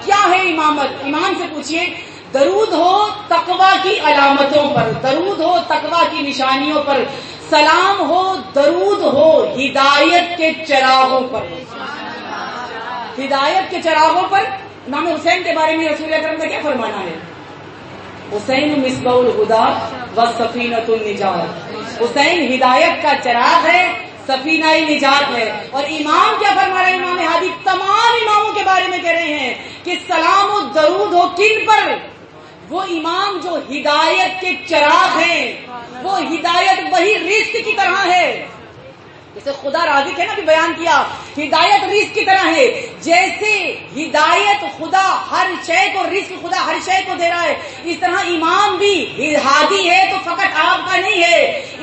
کیا ہے امامت؟ امام سے پوچھئے. درود ہو تقویٰ کی علامتوں پر، درود ہو تقویٰ کی نشانیوں پر، سلام ہو درود ہو ہدایت کے چراغوں پر. ہدایت کے چراغوں پر. امام حسین کے بارے میں رسول اکرم کا کیا فرمانا ہے؟ حسین مصباح الہدی و سفینۃ النجات. حسین ہدایت کا چراغ ہے، سفینہ نجات ہے. اور امام کیا فرما رہے ہیں؟ امام ہادی تمام اماموں کے بارے میں کہہ رہے ہیں کہ سلام و درود ہو کن پر؟ وہ امام جو ہدایت کے چراغ ہیں. وہ ہدایت وہی رزق کی طرح ہے، جیسے خدا رازق ہے نا، بھی بیان کیا، ہدایت رزق کی طرح ہے. جیسے ہدایت خدا ہر شے کو، رزق خدا ہر شے کو دے رہا ہے، اس طرح امام بھی ہادی ہے تو فقط آپ کا نہیں ہے.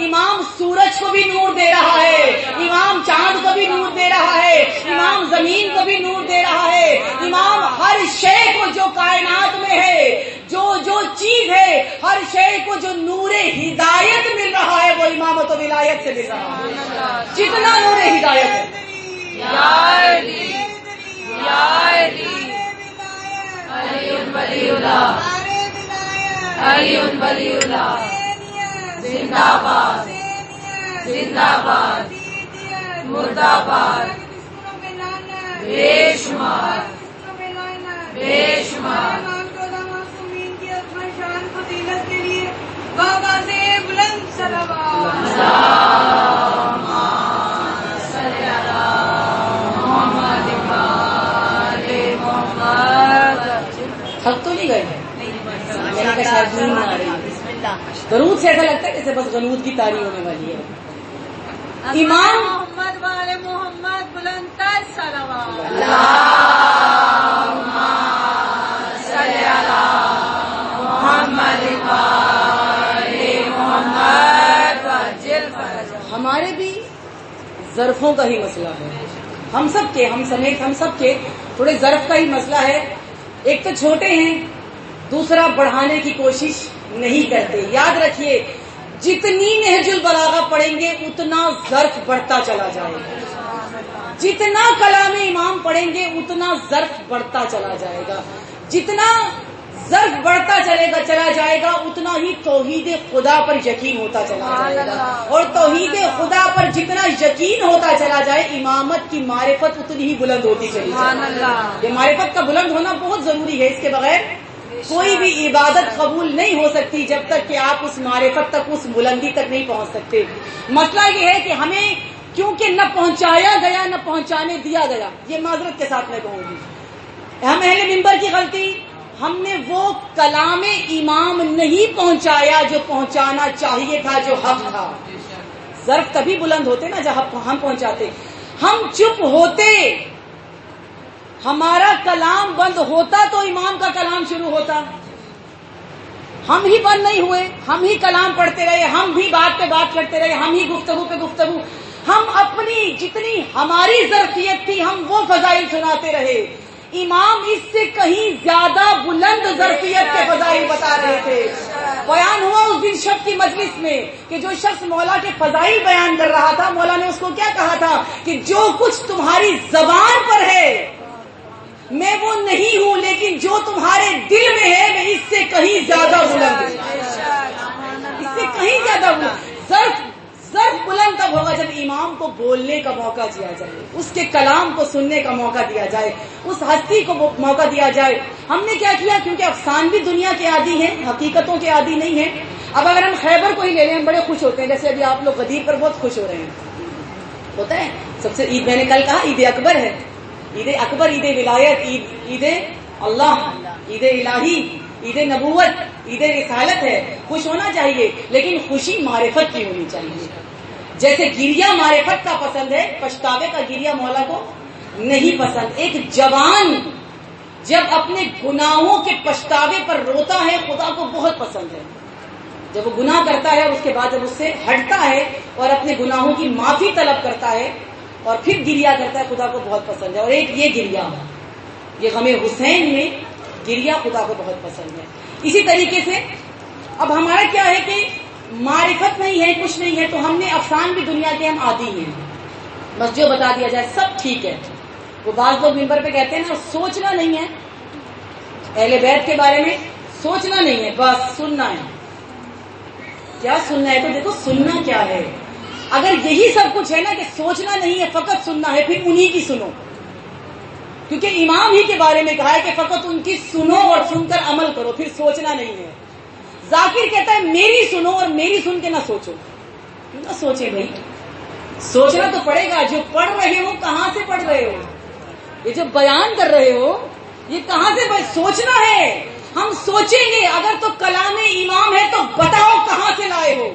امام سورج کو بھی نور دے رہا ہے، امام چاند کو بھی نور دے رہا ہے، امام زمین کو بھی نور دے رہا ہے. امام ہر شے کو جو کائنات میں ہے، جو چیز ہے، ہر شے کو جو نور ہدایت مل رہا ہے وہ امامت و ولایت سے مل رہا ہے. جتنا نور ہدایت ہے. زندہ باد، زندہ باد، مرد آباد، بے شمار، بے شمار. فضیلت کے لیے بابا سے بلند صلوات. تھک تو نہیں گئے؟ میں نے کہا شاید نیند نہ آ رہی ہے. درود سے ایسا لگتا ہے جیسے بس غنود کی تاری ہونے والی ہے. امام محمد والے محمد بلند تر صلوات. ہمارے بھی ظرفوں کا ہی مسئلہ ہے. ہم سب کے، ہم سمیت ہم سب کے تھوڑے ظرف کا ہی مسئلہ ہے. ایک تو چھوٹے ہیں، دوسرا بڑھانے کی کوشش نہیں کرتے. یاد رکھیے جتنی نہج البلاغہ پڑھیں گے اتنا ظرف بڑھتا چلا جائے گا، جتنا کلام امام پڑھیں گے اتنا ظرف بڑھتا چلا جائے گا. جتنا ظرف بڑھتا چلا جائے گا اتنا ہی توحید خدا پر یقین ہوتا چلا جائے گا، اور توحید خدا پر جتنا یقین ہوتا چلا جائے امامت کی معرفت اتنی ہی بلند ہوتی چلی جائے۔ یہ معرفت کا بلند ہونا بہت ضروری ہے، اس کے بغیر کوئی بھی عبادت قبول نہیں ہو سکتی جب تک کہ آپ اس معرفت تک، اس بلندی تک نہیں پہنچ سکتے۔ مسئلہ یہ ہے کہ ہمیں کیونکہ نہ پہنچایا گیا نہ پہنچانے دیا گیا، یہ معذرت کے ساتھ میں کہوں گی، ہم اہل منبر کی غلطی، ہم نے وہ کلام امام نہیں پہنچایا جو پہنچانا چاہیے تھا، جو حق تھا۔ ظرف تبھی بلند ہوتے نا جب ہم پہنچاتے، ہم چپ ہوتے، ہمارا کلام بند ہوتا تو امام کا کلام شروع ہوتا۔ ہم ہی بند نہیں ہوئے، ہم ہی کلام پڑھتے رہے، ہم بھی بات پہ بات کرتے رہے، ہم ہی گفتگو پہ گفتگو، ہم اپنی جتنی ہماری ظرفیت تھی ہم وہ فضائل سناتے رہے۔ امام اس سے کہیں زیادہ بلند ظرفیت کے فضائل بتا رہے تھے۔ بیان ہوا اس دن شب کی مجلس میں کہ جو شخص مولا کے فضائل بیان کر رہا تھا، مولا نے اس کو کیا کہا تھا کہ جو کچھ تمہاری زبان پر ہے میں وہ نہیں ہوں، لیکن جو تمہارے دل میں ہے میں اس سے کہیں زیادہ بلند ہوں، اس سے کہیں زیادہ بلند۔ ظرف بلند تب ہوگا جب امام کو بولنے کا موقع دیا جائے، اس کے کلام کو سننے کا موقع دیا جائے، اس ہستی کو موقع دیا جائے۔ ہم نے کیا کیا، کیونکہ افسانوی دنیا کے عادی ہیں، حقیقتوں کے عادی نہیں ہیں۔ اب اگر ہم خیبر کو ہی لے لیں ہم بڑے خوش ہوتے ہیں، جیسے ابھی آپ لوگ غدیر پر بہت خوش ہو رہے ہیں، ہوتا ہے سب سے عید، میں نے کل کہا عید اکبر ہے، عید اکبر، عید ولایت، عید اللہ، عید الہی، عید نبوت، عید رسالت ہے، خوش ہونا چاہیے، لیکن خوشی معرفت کی ہونی چاہیے۔ جیسے گریا معرفت کا پسند ہے، پچھتاوے کا گریا مولا کو نہیں پسند۔ ایک جوان جب اپنے گناہوں کے پچھتاوے پر روتا ہے خدا کو بہت پسند ہے، جب وہ گناہ کرتا ہے اس کے بعد جب اس سے ہٹتا ہے اور اپنے گناہوں کی معافی طلب کرتا ہے اور پھر گریا کرتا ہے، خدا کو بہت پسند ہے۔ اور ایک یہ گریا، یہ غم حسین میں گریا خدا کو بہت پسند ہے۔ اسی طریقے سے اب ہمارا کیا ہے کہ معرفت نہیں ہے، کچھ نہیں ہے، تو ہم نے افسانوی دنیا کے ہم عادی ہیں، بس جو بتا دیا جائے سب ٹھیک ہے۔ وہ بعض لوگ منبر پہ کہتے ہیں نا سوچنا نہیں ہے، اہل بیت کے بارے میں سوچنا نہیں ہے، بس سننا ہے۔ کیا سننا ہے؟ تو دیکھو سننا کیا ہے، اگر یہی سب کچھ ہے نا کہ سوچنا نہیں ہے فقط سننا ہے، پھر انہی کی سنو، کیونکہ امام ہی کے بارے میں کہا ہے کہ فقط ان کی سنو اور سن کر عمل کرو، پھر سوچنا نہیں ہے۔ ذاکر کہتا ہے میری سنو اور میری سن کے نہ سوچو، کیوں نہ سوچے بھائی، سوچنا تو پڑے گا۔ جو پڑھ رہے ہو کہاں سے پڑھ رہے ہو، یہ جو بیان کر رہے ہو یہ کہاں سے سوچنا ہے۔ ہم سوچیں گے، اگر تو کلام امام ہے تو بتاؤ کہاں سے لائے ہو،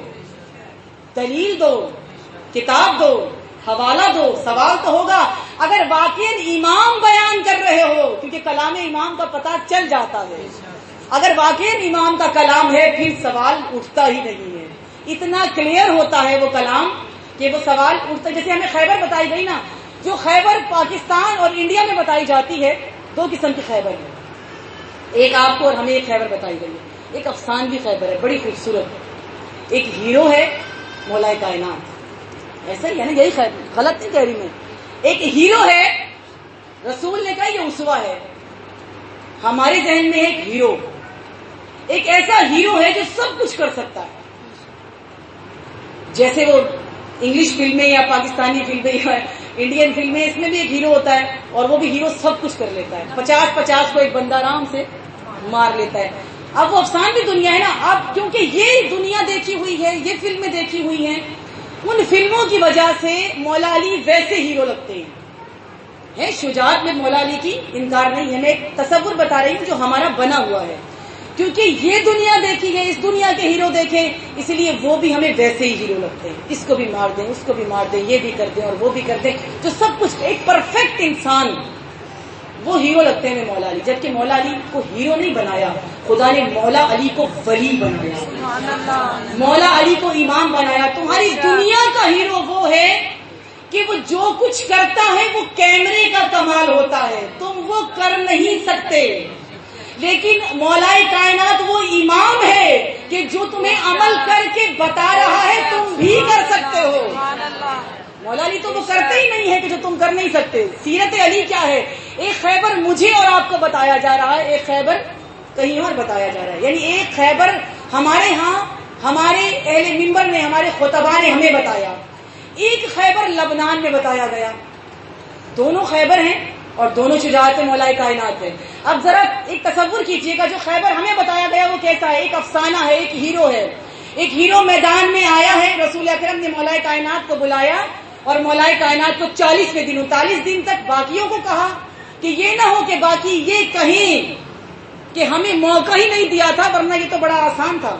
دلیل دو، کتاب دو، حوالہ دو، سوال تو ہوگا۔ اگر واقعی امام بیان کر رہے ہو، کیونکہ کلام امام کا پتہ چل جاتا ہے، اگر واقعی امام کا کلام ہے پھر سوال اٹھتا ہی نہیں ہے، اتنا کلیئر ہوتا ہے وہ کلام کہ وہ سوال اٹھتا۔ جیسے ہمیں خیبر بتائی گئی نا، جو خیبر پاکستان اور انڈیا میں بتائی جاتی ہے، دو قسم کی خیبر ہے، ایک آپ کو اور ہمیں ایک خیبر بتائی گئی ہے، ایک افسانوی خیبر ہے بڑی خوبصورت، ایک ہیرو ہے مولا کائنات، ایسا ہی ہے نا، یہی غلط نہیں کہہ رہی میں، ایک ہیرو ہے، رسول نے کہا یہ اسوہ ہے، ہمارے ذہن میں ایک ہیرو، ایک ایسا ہیرو ہے جو سب کچھ کر سکتا ہے، جیسے وہ انگلش فلمیں یا پاکستانی فلمیں یا انڈین فلمیں، اس میں بھی ایک ہیرو ہوتا ہے اور وہ بھی ہیرو سب کچھ کر لیتا ہے، 50 کو ایک بندہ آرام سے مار لیتا ہے۔ اب وہ افسانوی دنیا ہے نا، اب کیونکہ یہ دنیا دیکھی ہوئی ہے، یہ فلمیں دیکھی ہوئی ہیں، ان فلموں کی وجہ سے مولا علی ویسے ہیرو لگتے ہیں۔ شجاعت میں مولا علی کی انکار نہیں ہے، میں ایک تصور بتا رہی ہوں جو ہمارا بنا ہوا ہے، کیونکہ یہ دنیا دیکھی ہے، اس دنیا کے ہیرو دیکھیں، اس لیے وہ بھی ہمیں ویسے ہی ہیرو لگتے ہیں، اس کو بھی مار دیں، اس کو بھی مار دیں، یہ بھی کر دیں اور وہ بھی کر دیں، جو سب کچھ ایک پرفیکٹ انسان، وہ ہیرو لگتے ہیں مولا علی، جبکہ مولا علی کو ہیرو نہیں بنایا، خدا نے مولا علی کو ولی بنایا، مولا علی کو امام بنایا۔ تمہاری دنیا کا ہیرو وہ ہے کہ وہ جو کچھ کرتا ہے وہ کیمرے کا کمال ہوتا ہے، تم وہ کر نہیں سکتے، لیکن مولا کائنات وہ امام ہے کہ جو تمہیں عمل کر کے بتا رہا ہے تم بھی کر سکتے ہو۔ مولا علی تو وہ کرتے ہی نہیں ہے کہ جو تم کر نہیں سکتے۔ سیرت علی کیا ہے؟ ایک خیبر مجھے اور آپ کو بتایا جا رہا ہے، ایک خیبر کہیں اور بتایا جا رہا ہے. یعنی ایک خیبر ہمارے ہاں ہمارے اہل منبر نے ہمارے خطباء نے ہمیں بتایا, ایک خیبر لبنان میں بتایا گیا. دونوں خیبر ہیں اور دونوں شجاعت مولا کائنات ہے. اب ذرا ایک تصور کیجئے گا جو خیبر ہمیں بتایا گیا وہ کیسا ہے, ایک افسانہ ہے, ایک ہیرو ہے. ایک ہیرو میدان میں آیا ہے, رسول اکرم نے مولا کائنات کو بلایا اور مولا کائنات کو 40ویں دن 39 دن تک باقیوں کو کہا کہ یہ نہ ہو کہ باقی یہ کہیں کہ ہمیں موقع ہی نہیں دیا تھا, ورنہ یہ تو بڑا آسان تھا,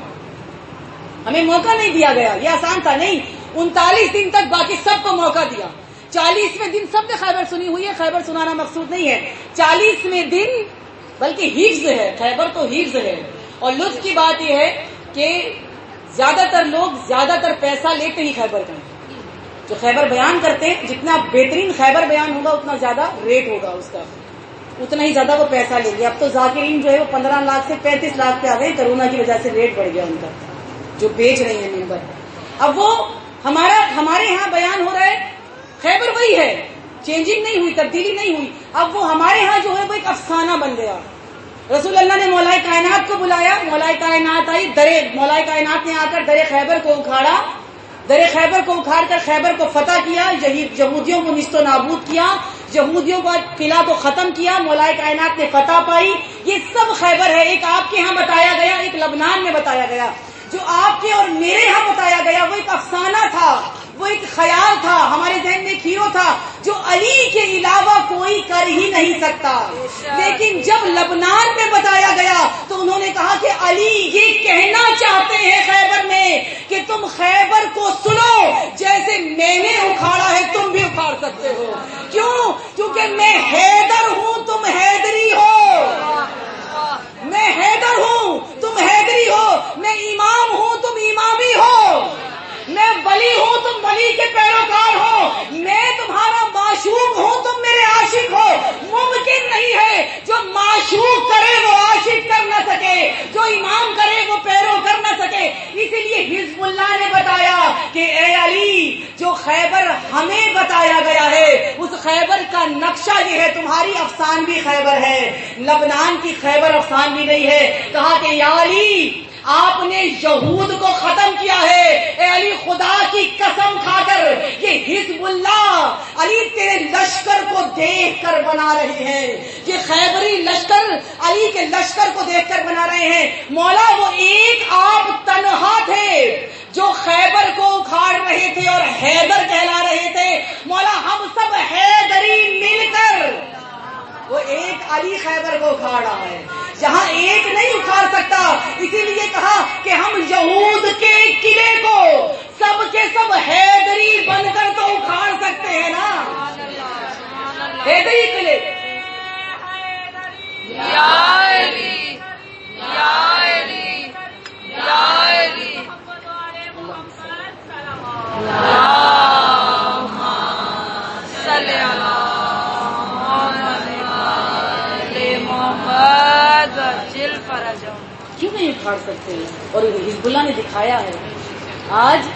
ہمیں موقع نہیں دیا گیا, یہ آسان تھا. نہیں, 39 دن تک باقی سب کو موقع دیا. 40ویں دن سب نے خیبر سنی ہوئی ہے, خیبر سنانا مقصود نہیں ہے. 40ویں دن بلکہ حفظ ہے, خیبر تو حفظ ہے. اور لطف کی بات یہ ہے کہ زیادہ تر لوگ زیادہ تر پیسہ لیتے ہی خیبر کا. جو خیبر بیان کرتے ہیں, جتنا بہترین خیبر بیان ہوگا اتنا زیادہ ریٹ ہوگا اس کا, اتنا ہی زیادہ وہ پیسہ لیں گے. اب تو ذاکرین جو ہے وہ 15 لاکھ سے 35 لاکھ پہ آ گئے, کرونا کی وجہ سے ریٹ بڑھ گیا ان کا, جو بیچ رہے ہیں منبر. اب وہ ہمارے یہاں بیان ہو رہا ہے, خیبر وہی ہے, چینجنگ نہیں ہوئی, تبدیلی نہیں ہوئی. اب وہ ہمارے ہاں جو ہے وہ ایک افسانہ بن گیا. رسول اللہ نے مولا کائنات کو بلایا, مولا کائنات آئی, مولا کائنات نے آ کر در خیبر کو اکھاڑا, در خیبر کو اکھاڑ کر خیبر کو فتح کیا, یہودیوں کو نیست و نابود کیا, یہودیوں کا قلعہ کو ختم کیا, مولا کائنات نے فتح پائی. یہ سب خیبر ہے. ایک آپ کے ہاں بتایا گیا, ایک لبنان میں بتایا گیا. جو آپ کے اور میرے ہاں بتایا گیا وہ ایک افسانہ تھا, وہ ایک خیال تھا, ہمارے ذہن میں ایک ہیرو تھا جو علی کے علاوہ کوئی کر ہی نہیں سکتا. لیکن جب لبنان میں بتایا گیا تو انہوں نے کہا کہ علی یہ کہنا چاہتے ہیں خیبر میں کہ تم خیبر کو سنو, جیسے میں نے اکھاڑا ہے تم بھی اکھاڑ سکتے ہو. کیوں؟ کیونکہ میں حیدر ہوں, تم حیدری ہو. میں حیدر ہوں, تم حیدری ہو. میں امام ہوں, تم امامی ہو. میں ولی ہوں, تم ولی کے پیروکار ہو. میں تمہارا معشوق ہوں, تم میرے عاشق ہو. ممکن نہیں ہے جو معشوق کرے وہ عاشق کر نہ سکے, جو امام کرے وہ پیرو کر نہ سکے. اسی لیے حزب اللہ نے بتایا کہ اے علی, جو خیبر ہمیں بتایا گیا ہے اس خیبر کا نقشہ یہ ہے, تمہاری افسانوی خیبر ہے, لبنان کی خیبر افسانوی نہیں ہے. کہا کہ یا علی, آپ نے یہود کو ختم کیا ہے. اے علی, خدا کی قسم کھا کر یہ حزب اللہ علی تیرے لشکر کو دیکھ کر بنا رہے ہیں, یہ خیبری لشکر علی کے لشکر کو دیکھ کر بنا رہے ہیں. مولا, وہ ایک آپ تنہا تھے جو خیبر کو اکھاڑ رہے تھے اور حیدر کہلا رہے تھے. مولا, ہم سب حیدری مل کر وہ ایک علی خیبر کو اکھاڑ رہا ہے, جہاں ایک نہیں اکھاڑ سکتا. اسی لیے کہا کہ ہم یہود کے قلعے کو سب کے سب حیدری بن کر تو اکھاڑ سکتے ہیں نا, حیدری قلعے. یا علی, یا علی, یا علی. کیوں نہیں اکھاڑ سکتے ہیں؟ اور حزب اللہ نے دکھایا ہے. آج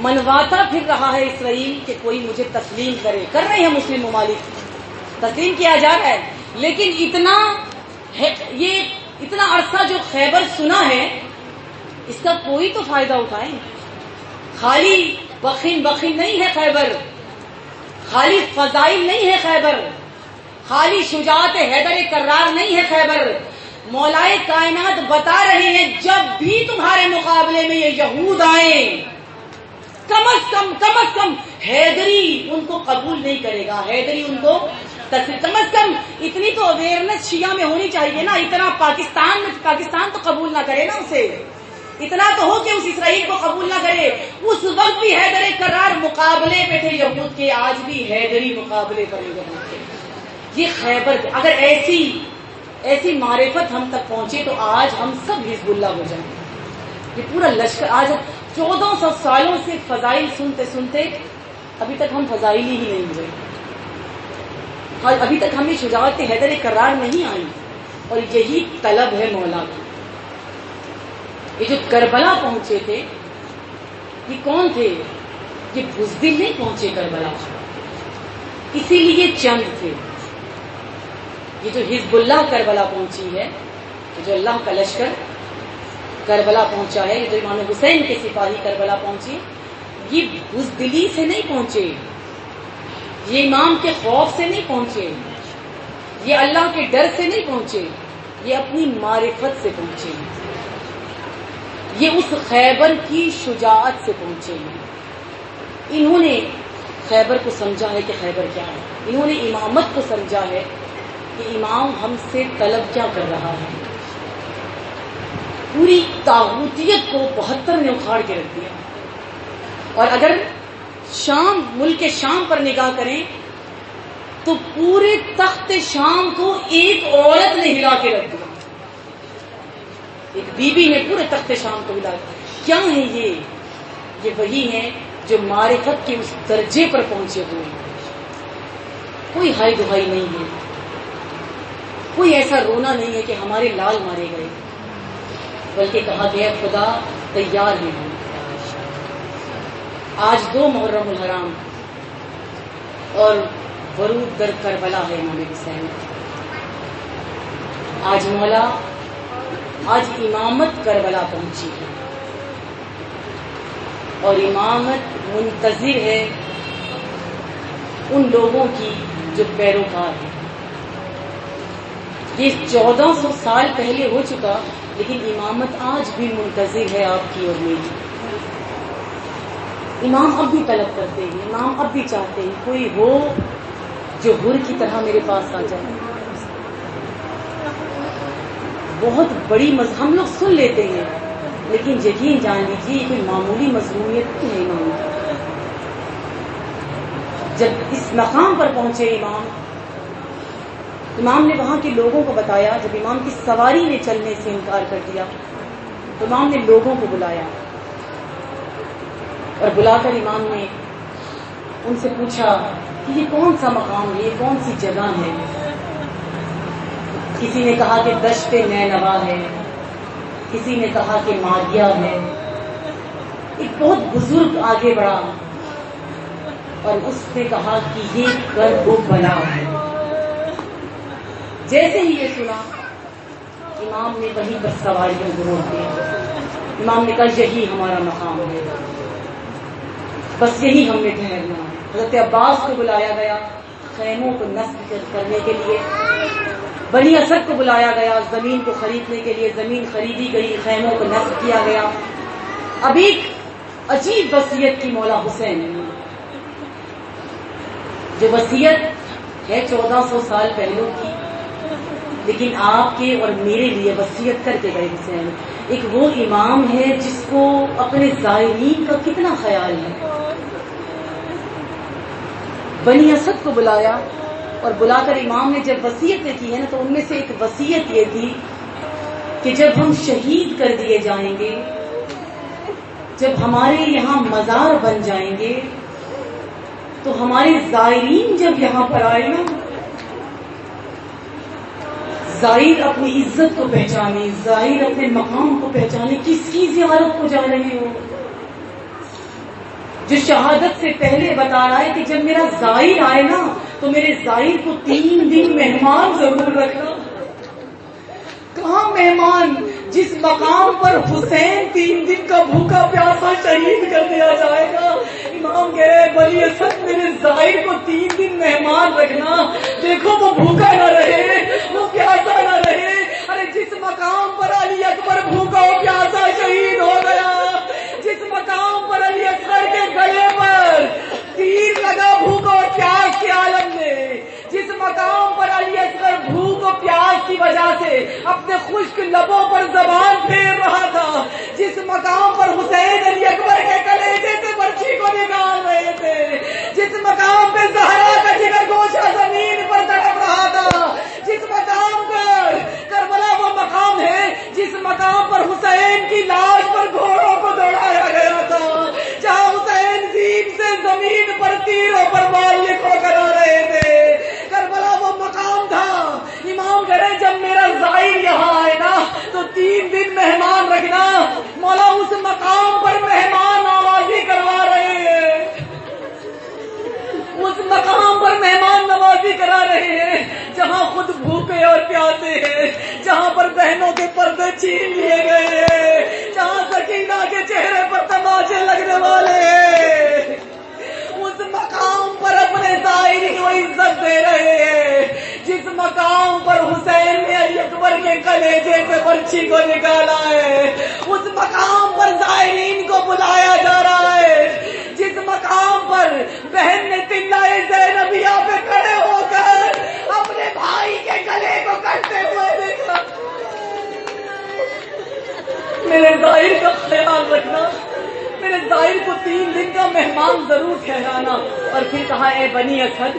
منواتا پھر رہا ہے اسرائیل کہ کوئی مجھے تسلیم کرے, کر رہے ہیں مسلم ممالک, تسلیم کیا جا رہا ہے. لیکن اتنا عرصہ جو خیبر سنا ہے اس کا کوئی تو فائدہ اٹھائیں. خالی بخین نہیں ہے خیبر, خالی فضائل نہیں ہے خیبر, خالی شجاعت حیدر کرار نہیں ہے خیبر. مولائے کائنات بتا رہے ہیں جب بھی تمہارے مقابلے میں یہ یہود آئیں, کم از کم حیدری ان کو قبول نہیں کرے گا, حیدری ان کو کم از کم اتنی تو اویئرنیس شیعہ میں ہونی چاہیے نا. اتنا پاکستان تو قبول نہ کرے نا اسے, اتنا تو ہو کہ اس اسرائیل کو قبول نہ کرے. اس وقت بھی حیدر کرار مقابلے پہ تھے یہود کے, آج بھی حیدری مقابلے پر یہود کے. یہ خیبر, اگر ایسی معرفت ہم تک پہنچے تو آج ہم سب حزب اللہ ہو جائیں. یہ پورا لشکر آج 1400 سالوں سے فضائل سنتے سنتے ابھی تک ہم فضائل ہی نہیں ہوئے, ابھی تک ہمیں شجاعت حیدر کرار نہیں آئی. اور یہی طلب ہے مولا کی. یہ جو کربلا پہنچے تھے یہ کون تھے؟ یہ بزدل نہیں پہنچے کربلا, اسی لیے چند تھے. یہ جو حزب اللہ کربلا پہنچی ہے جو اللہ کا لشکر کربلا پہنچا ہے، جو امام حسین کے سپاہی کربلا پہنچے، یہ بزدلی سے نہیں پہنچے، یہ امام کے خوف سے نہیں پہنچے، یہ اللہ کے ڈر سے نہیں پہنچے، یہ اپنی معرفت سے پہنچے، یہ اس خیبر کی شجاعت سے پہنچے ہیں۔ انہوں نے خیبر کو سمجھا ہے کہ خیبر کیا ہے، انہوں نے امامت کو سمجھا ہے کہ امام ہم سے طلب کیا کر رہا ہے۔ پوری طاغوتیت کو 72 نے اکھاڑ کے رکھ دیا، اور اگر شام، ملک شام پر نگاہ کریں تو پورے تخت شام کو ایک عورت نے ہلا کے رکھ دیا، ایک بی بی نے پورے تخت شام کو ہلا دیا۔ کیا ہے یہ وہی ہے جو معرفت کے اس درجے پر پہنچے ہوئے ہیں۔ کوئی ہائی دہائی نہیں ہے، کوئی ایسا رونا نہیں ہے کہ ہمارے لال مارے گئے، بلکہ کہا گیا خدا تیار ہے۔ آج 2 محرم الحرام اور ورود در کربلا ہے امام حسین۔ آج مولا، آج امامت کربلا پہنچی ہے، اور امامت منتظر ہے ان لوگوں کی جو پیروکار ہیں۔ یہ 1400 سال پہلے ہو چکا، لیکن امامت آج بھی منتظر ہے آپ کی اور میری۔ امام اب بھی طلب کرتے ہیں، امام اب بھی چاہتے ہیں کوئی ہو جو حر کی طرح میرے پاس آ جائے۔ بہت بڑی ہم لوگ سن لیتے ہیں، لیکن یقین جان لیجیے کوئی معمولی مظلومیت نہیں مانگی۔ جب اس مقام پر پہنچے امام نے وہاں کے لوگوں کو بتایا، جب امام کی سواری نے چلنے سے انکار کر دیا تو امام نے لوگوں کو بلایا، اور بلا کر امام نے ان سے پوچھا کہ یہ کون سا مقام ہے، یہ کون سی جگہ ہے۔ کسی نے کہا کہ دشت نینوا ہے، کسی نے کہا کہ ماگیا ہے۔ ایک بہت بزرگ آگے بڑھا اور اس نے کہا کہ یہ کرب و بلا ہے۔ جیسے ہی یہ سنا، امام نے وہیں پر سواریوں کو روک دیا۔ امام نے کہا یہی ہمارا مقام ہے، بس یہی ہم نے ٹھہرنا ہے۔ حضرت عباس کو بلایا گیا خیموں کو نصب کرنے کے لیے، بنی اسد کو بلایا گیا زمین کو خریدنے کے لیے، زمین خریدی گئی، خیموں کو نصب کیا گیا۔ اب ایک عجیب وصیت کی مولا حسین نے، جو وصیت ہے 1400 سال پہلوں کی، لیکن آپ کے اور میرے لیے وصیت کر کے گئے حسین۔ ایک وہ امام ہے جس کو اپنے زائرین کا کتنا خیال ہے۔ بنی اسد کو بلایا، اور بلا کر امام نے جب وصیتیں کی ہے نا، تو ان میں سے ایک وصیت یہ تھی کہ جب ہم شہید کر دیے جائیں گے، جب ہمارے یہاں مزار بن جائیں گے، تو ہمارے زائرین جب یہاں پر آئے نا، زائر اپنی عزت کو پہچانے، زائر اپنے مقام کو پہچانے، کس کی زیارت کو جا رہے ہو؟ جو شہادت سے پہلے بتا رہا ہے کہ جب میرا زائر آئے نا تو میرے زائر کو 3 دن مہمان ضرور رکھنا۔ کہاں مہمان جس مقام پر حسین 3 دن کا بھوکا پیاسا شہید کر دیا جائے گا۔ امام کہہ رہے بنی اسد میرے زائر کو 3 دن مہمان رکھنا، دیکھو وہ بھوکا نہ رہے، وہ پیاسا نہ رہے۔ ارے جس مقام پر علی اکبر بھوکا و پیاسا شہید ہو گیا، جس مقام پر علی اکبر کے گلے پر تیر لگا بھوک اور پیاس کے عالم میں، جس مقام پر علی اکبر بھوک و پیاس کی وجہ سے اپنے خشک لبوں پر زبان پھیر رہا تھا، جس مقام پر حسین علی اکبر کے کلیجے سے برچی کو نکال رہے تھے، جس مقام پہ زہرا کا جگر گوشہ زمین پر تڑپ رہا تھا، جس مقام پر کربلا وہ مقام ہے جس مقام پر حسین کی لاش پر گھوڑوں کو دوڑایا گیا تھا، جہاں حسین زین سے زمین پر تیروں پر معلق ہو کر آ رہے تھے۔ کربلا وہ مقام تھا۔ امام کرے جب میرا زائر یہاں آئے نا تو 3 دن مہمان رکھنا۔ مولا اس مقام پر مہمان نوازی کروا رہے ہیں، اس مقام پر مہمان نوازی شادی کرا رہے ہیں جہاں خود بھوکے اور پیاسے ہیں، جہاں پر بہنوں کے پردے چھین لیے گئے ہیں، جہاں سکینہ کے چہرے پر تماشے لگنے والے ہیں، اس مقام پر اپنے زائرین کو عزت دے رہے ہیں جس مقام پر حسین نے علی اکبر کے کلیجے سے برچھی کو نکالا ہے، اس مقام پر زائرین کو بلایا جا رہا ہے، جس مقام پر بہن نے تلائے زینبیہ پہ کھڑے ہو کر اپنے بھائی کے گلے کو کٹتے ہوئے دیکھا۔ میرے ظاہر کا خیال رکھنا، میرے ظاہر کو 3 دن کا مہمان ضرور ٹھہرانا۔ اور پھر کہا اے بنی اسد،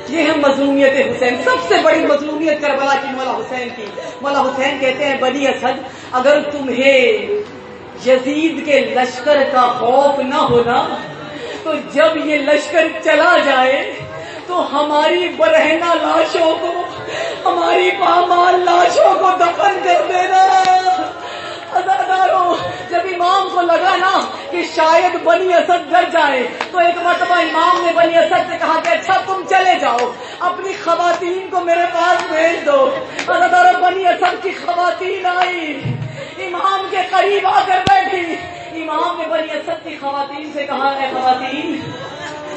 یہ ہے مظلومیت حسین، سب سے بڑی مظلومیت کربلا کی مولا حسین کی۔ مولا حسین کہتے ہیں بنی اسد، اگر تمہیں یزید کے لشکر کا خوف نہ ہونا تو جب یہ لشکر چلا جائے تو ہماری برہنہ لاشوں کو، ہماری پامال لاشوں کو دفن کر دینا۔ عزاداروں، جب امام کو لگا نا کہ شاید بنی اسد ڈر جائے تو ایک مرتبہ امام نے بنی اسد سے کہا کہ اچھا تم چلے جاؤ، اپنی خواتین کو میرے پاس بھیج دو۔ عزاداروں، بنی اسد کی خواتین آئی، امام کے قریب آ کر بیٹھی۔ امام نے بنی اسد کی خواتین سے کہا اے خواتین،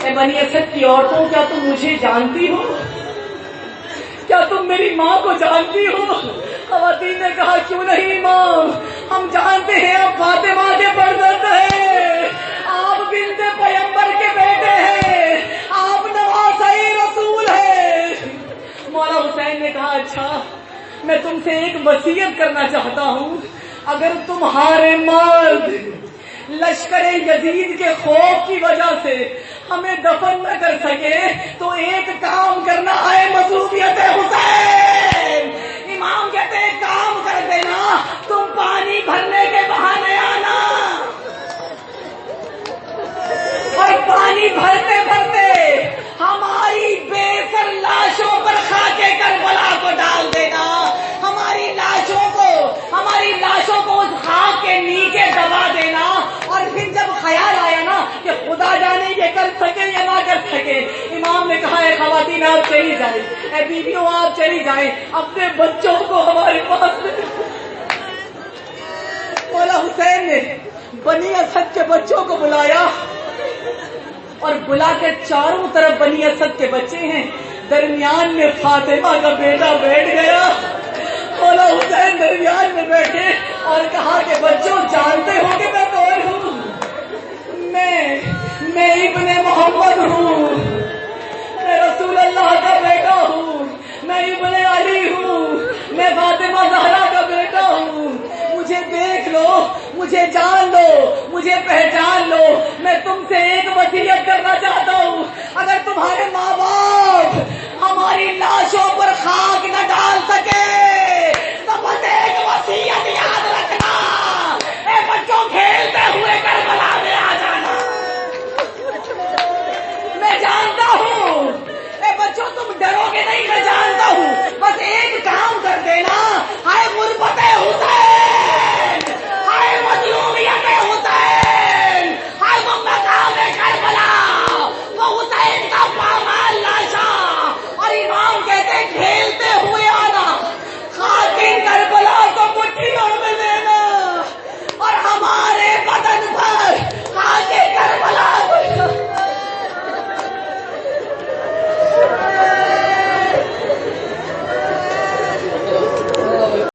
اے بنی اسد کی عورتوں، کیا تم مجھے جانتی ہو؟ کیا تم میری ماں کو جانتی ہو؟ خواتین نے کہا کیوں نہیں امام، ہم جانتے ہیں آپ فاطمہ کے پردت ہیں، آپ بنت پیغمبر کے بیٹے ہیں، آپ نواسۂ رسول ہیں۔ مولا حسین نے کہا اچھا میں تم سے ایک وصیت کرنا چاہتا ہوں، اگر تمہارے مرد لشکر یزید کے خوف کی وجہ سے ہمیں دفن نہ کر سکے تو ایک کام کرنا ہے مظلومیت حسین۔ امام کہتے ہیں کام کر دینا، تم پانی بھرنے کے بہانے آنا اور پانی بھرتے بھرتے ہماری بے سر لاشوں پر خاکے کربلا کو ڈال دینا، ہماری لاشوں کو اس خاک کے نیچے دبا دینا۔ اور پھر جب خیال آیا نا کہ خدا جانے یہ کر سکے یا نہ کر سکے، امام نے کہا اے خواتین آپ چلی جائیں، اے بیویوں آپ چلی جائیں، اپنے بچوں کو ہمارے پاس میں۔ مولا حسین نے بنی اسد کے بچوں کو بلایا اور بلا کے چاروں طرف بنی اسد کے بچے ہیں، درمیان میں فاطمہ کا بیٹا بیٹھ گیا۔ مولا حسین درمیان میں بیٹھے اور کہا کہ بچوں جانتے ہو کہ میں کون ہوں؟ میں ابن محمد ہوں، میں رسول اللہ کا بیٹا ہوں، میں ابن علی ہوں، میں فاطمہ زہرا کا بیٹا ہوں۔ مجھے دیکھ لو، مجھے جان لو، مجھے پہچان لو۔ میں تم سے ایک وصیت کرنا چاہتا ہوں، اگر تمہارے ماں باپ ہماری لاشوں پر خاک نہ ڈال سکے تو بس ایک وصیت یاد رکھنا، اے بچوں کھیلتے ہوئے کربلا میں آ جانا۔ میں جانتا ہوں اے بچوں تم ڈرو گے نہیں، میں